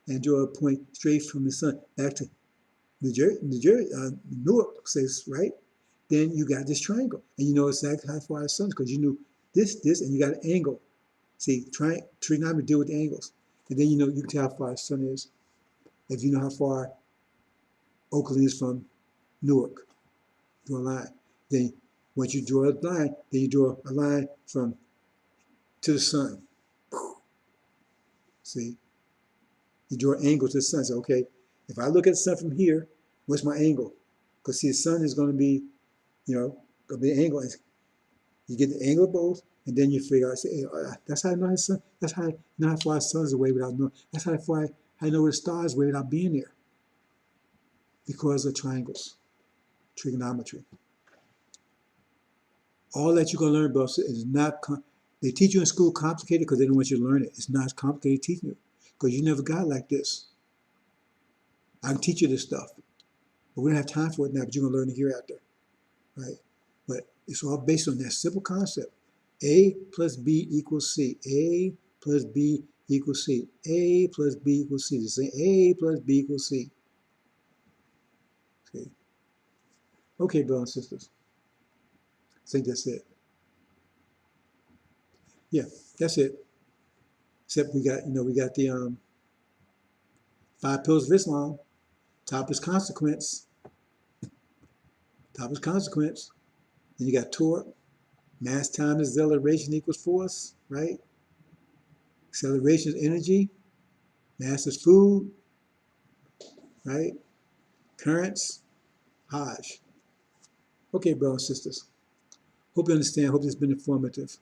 and draw a point straight from the sun back to Newark, says, right? Then you got this triangle. And you know exactly how far the sun is because you knew this, and you got an angle. See, trigonometry deal with the angles. And then you know you can tell how far the sun is if you know how far Oakland is from Newark. Draw a line. Then once you draw a line, then you draw a line from to the sun. See? You draw an angle to the sun. So, okay, if I look at the sun from here, what's my angle? Because see, the sun is going to be, you know, going to be an angle. You get the angle of both, and then you figure out, say, hey, that's how I know the sun. That's how I know how far the sun is away without knowing. That's how far I know where the stars are without being there. Because of triangles, trigonometry. All that you're going to learn about is not, they teach you in school complicated because they don't want you to learn it. It's not complicated teaching you because you never got like this. I can teach you this stuff, but we don't have time for it now, but you're going to learn it hereafter, right? But it's all based on that simple concept. A plus B equals C. A plus B equals C. A plus B equals C. The same A plus B equals C. Okay. Okay, brothers and sisters. I think that's it. Yeah, that's it. Except we got, we got the 5 pillars of Islam. Top is consequence. Top is consequence. Then you got torque. Mass time is acceleration equals force, right? Acceleration is energy. Mass is food, right? Currents, Hajj. Okay, brothers and sisters. Hope you understand. Hope this has been informative.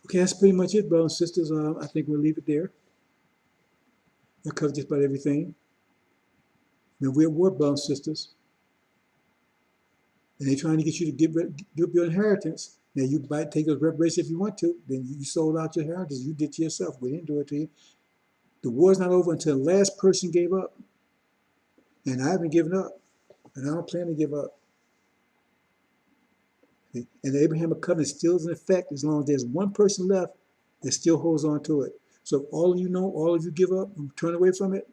Okay, that's pretty much it, brothers and sisters. I think we'll leave it there. I covered just about everything. Now, we're at war, brothers and sisters. And they're trying to get you to give up your inheritance. Now, you might take those reparations if you want to. Then you sold out your inheritance. You did to yourself. We didn't do it to you. The war's not over until the last person gave up. And I haven't given up. And I don't plan to give up. And the Abrahamic covenant still is in effect as long as there's one person left that still holds on to it. So if all of you know, all of you give up and turn away from it,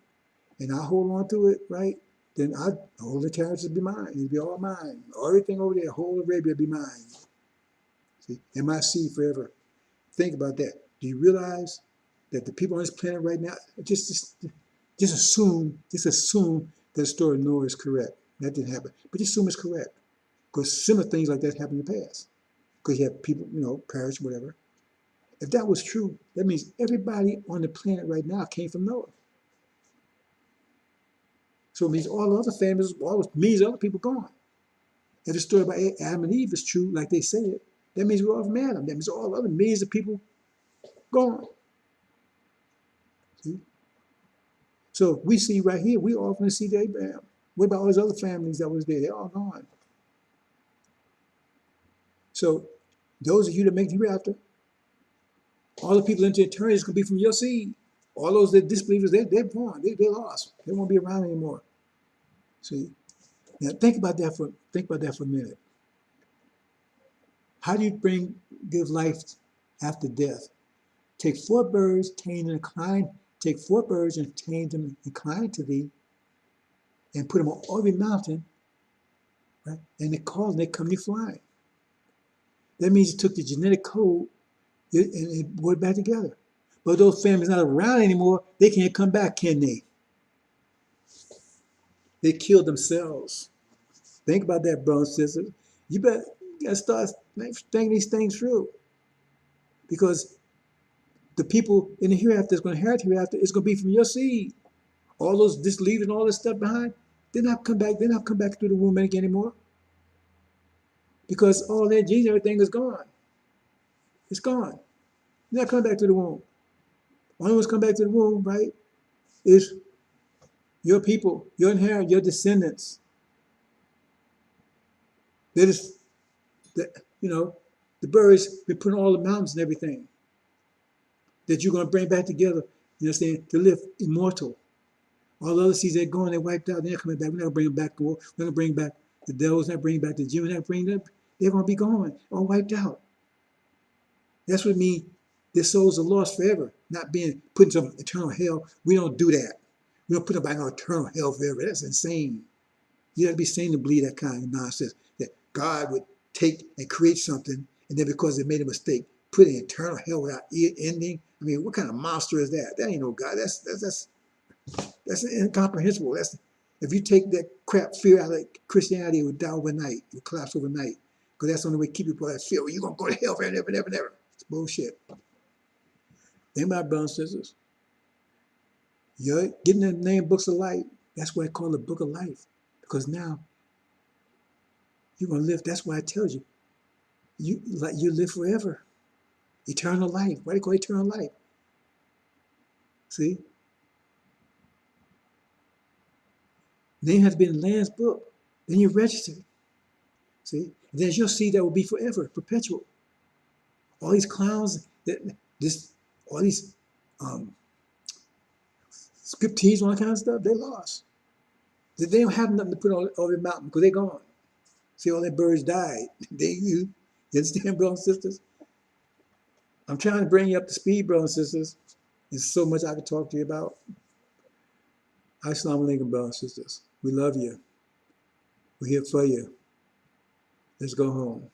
and I hold on to it, right? Then all the territories will be mine. It'll be all mine. Everything over there, whole Arabia will be mine. See, MIC forever. Think about that. Do you realize that the people on this planet right now, just assume that the story of Noah is correct. That didn't happen. But just assume it's correct. Because similar things like that happened in the past. Because you have people, perish, whatever. If that was true, that means everybody on the planet right now came from Noah. So it means all the other families, all the millions of other people gone. If the story about Adam and Eve is true, like they say it, that means we're all from Adam. That means all the other millions of people gone. See? So we see right here, we all going to see Abraham. What about all those other families that was there? They're all gone. So those of you that make the hereafter, all the people into eternity is going to be from your seed. All those that disbelievers, they're gone. They're lost. They won't be around anymore. See? Now think about that for a minute. How do you give life after death? Take 4 birds, tame them, incline. Take 4 birds and tame them, incline to thee, and put them on every mountain, right? And they call and they come to flying. That means you took the genetic code and it brought it back together. But those families not around anymore, they can't come back, can they? They killed themselves. Think about that, brothers and sisters. You gotta start thinking these things through. Because the people in the hereafter that's going to inherit hereafter is going to be from your seed. All those just leaving all this stuff behind, they're not come back through the womb anymore. Because all their genes, everything is gone. It's gone. They're not coming back to the womb. Only ones come back to the womb, right, is your people, your inheritance, your descendants. They're just, the birds, been putting all the mountains and everything that you're going to bring back together, to live immortal. All the other seeds, they're gone, they're wiped out, they're not coming back. We're not going to bring them back. We're not going to bring back the devils, not bring back the Jews, not bring them. They're going to be gone, all wiped out. That's what it means their souls are lost forever, not being put in some eternal hell. We don't do that. We don't put them back in eternal hell forever. That's insane. You have to be sane to believe that kind of nonsense, that God would take and create something, and then because they made a mistake, put it in eternal hell without ending. I mean, what kind of monster is that? That ain't no God. That's incomprehensible. If you take that crap fear out of Christianity, it would die overnight. It would collapse overnight. Because that's the only way to keep people that fear. Well, you're going to go to hell forever, never, never. It's bullshit. Think about brothers and sisters. You're getting the name books of life. That's why I call it the book of life. Because now you're going to live. That's why I tell you. You live forever. Eternal life. Why do you call it eternal life? See? Name has been in the Lamb's book. Then you're registered. See? And then you'll see that will be forever, perpetual. All these clowns, all these scripties, all that kind of stuff, they lost. They don't have nothing to put on the mountain because they're gone. See, all their birds died. You understand, brothers and sisters? I'm trying to bring you up to speed, brothers and sisters. There's so much I could talk to you about. Assalamu alaikum, brothers and sisters. We love you. We're here for you. Let's go home.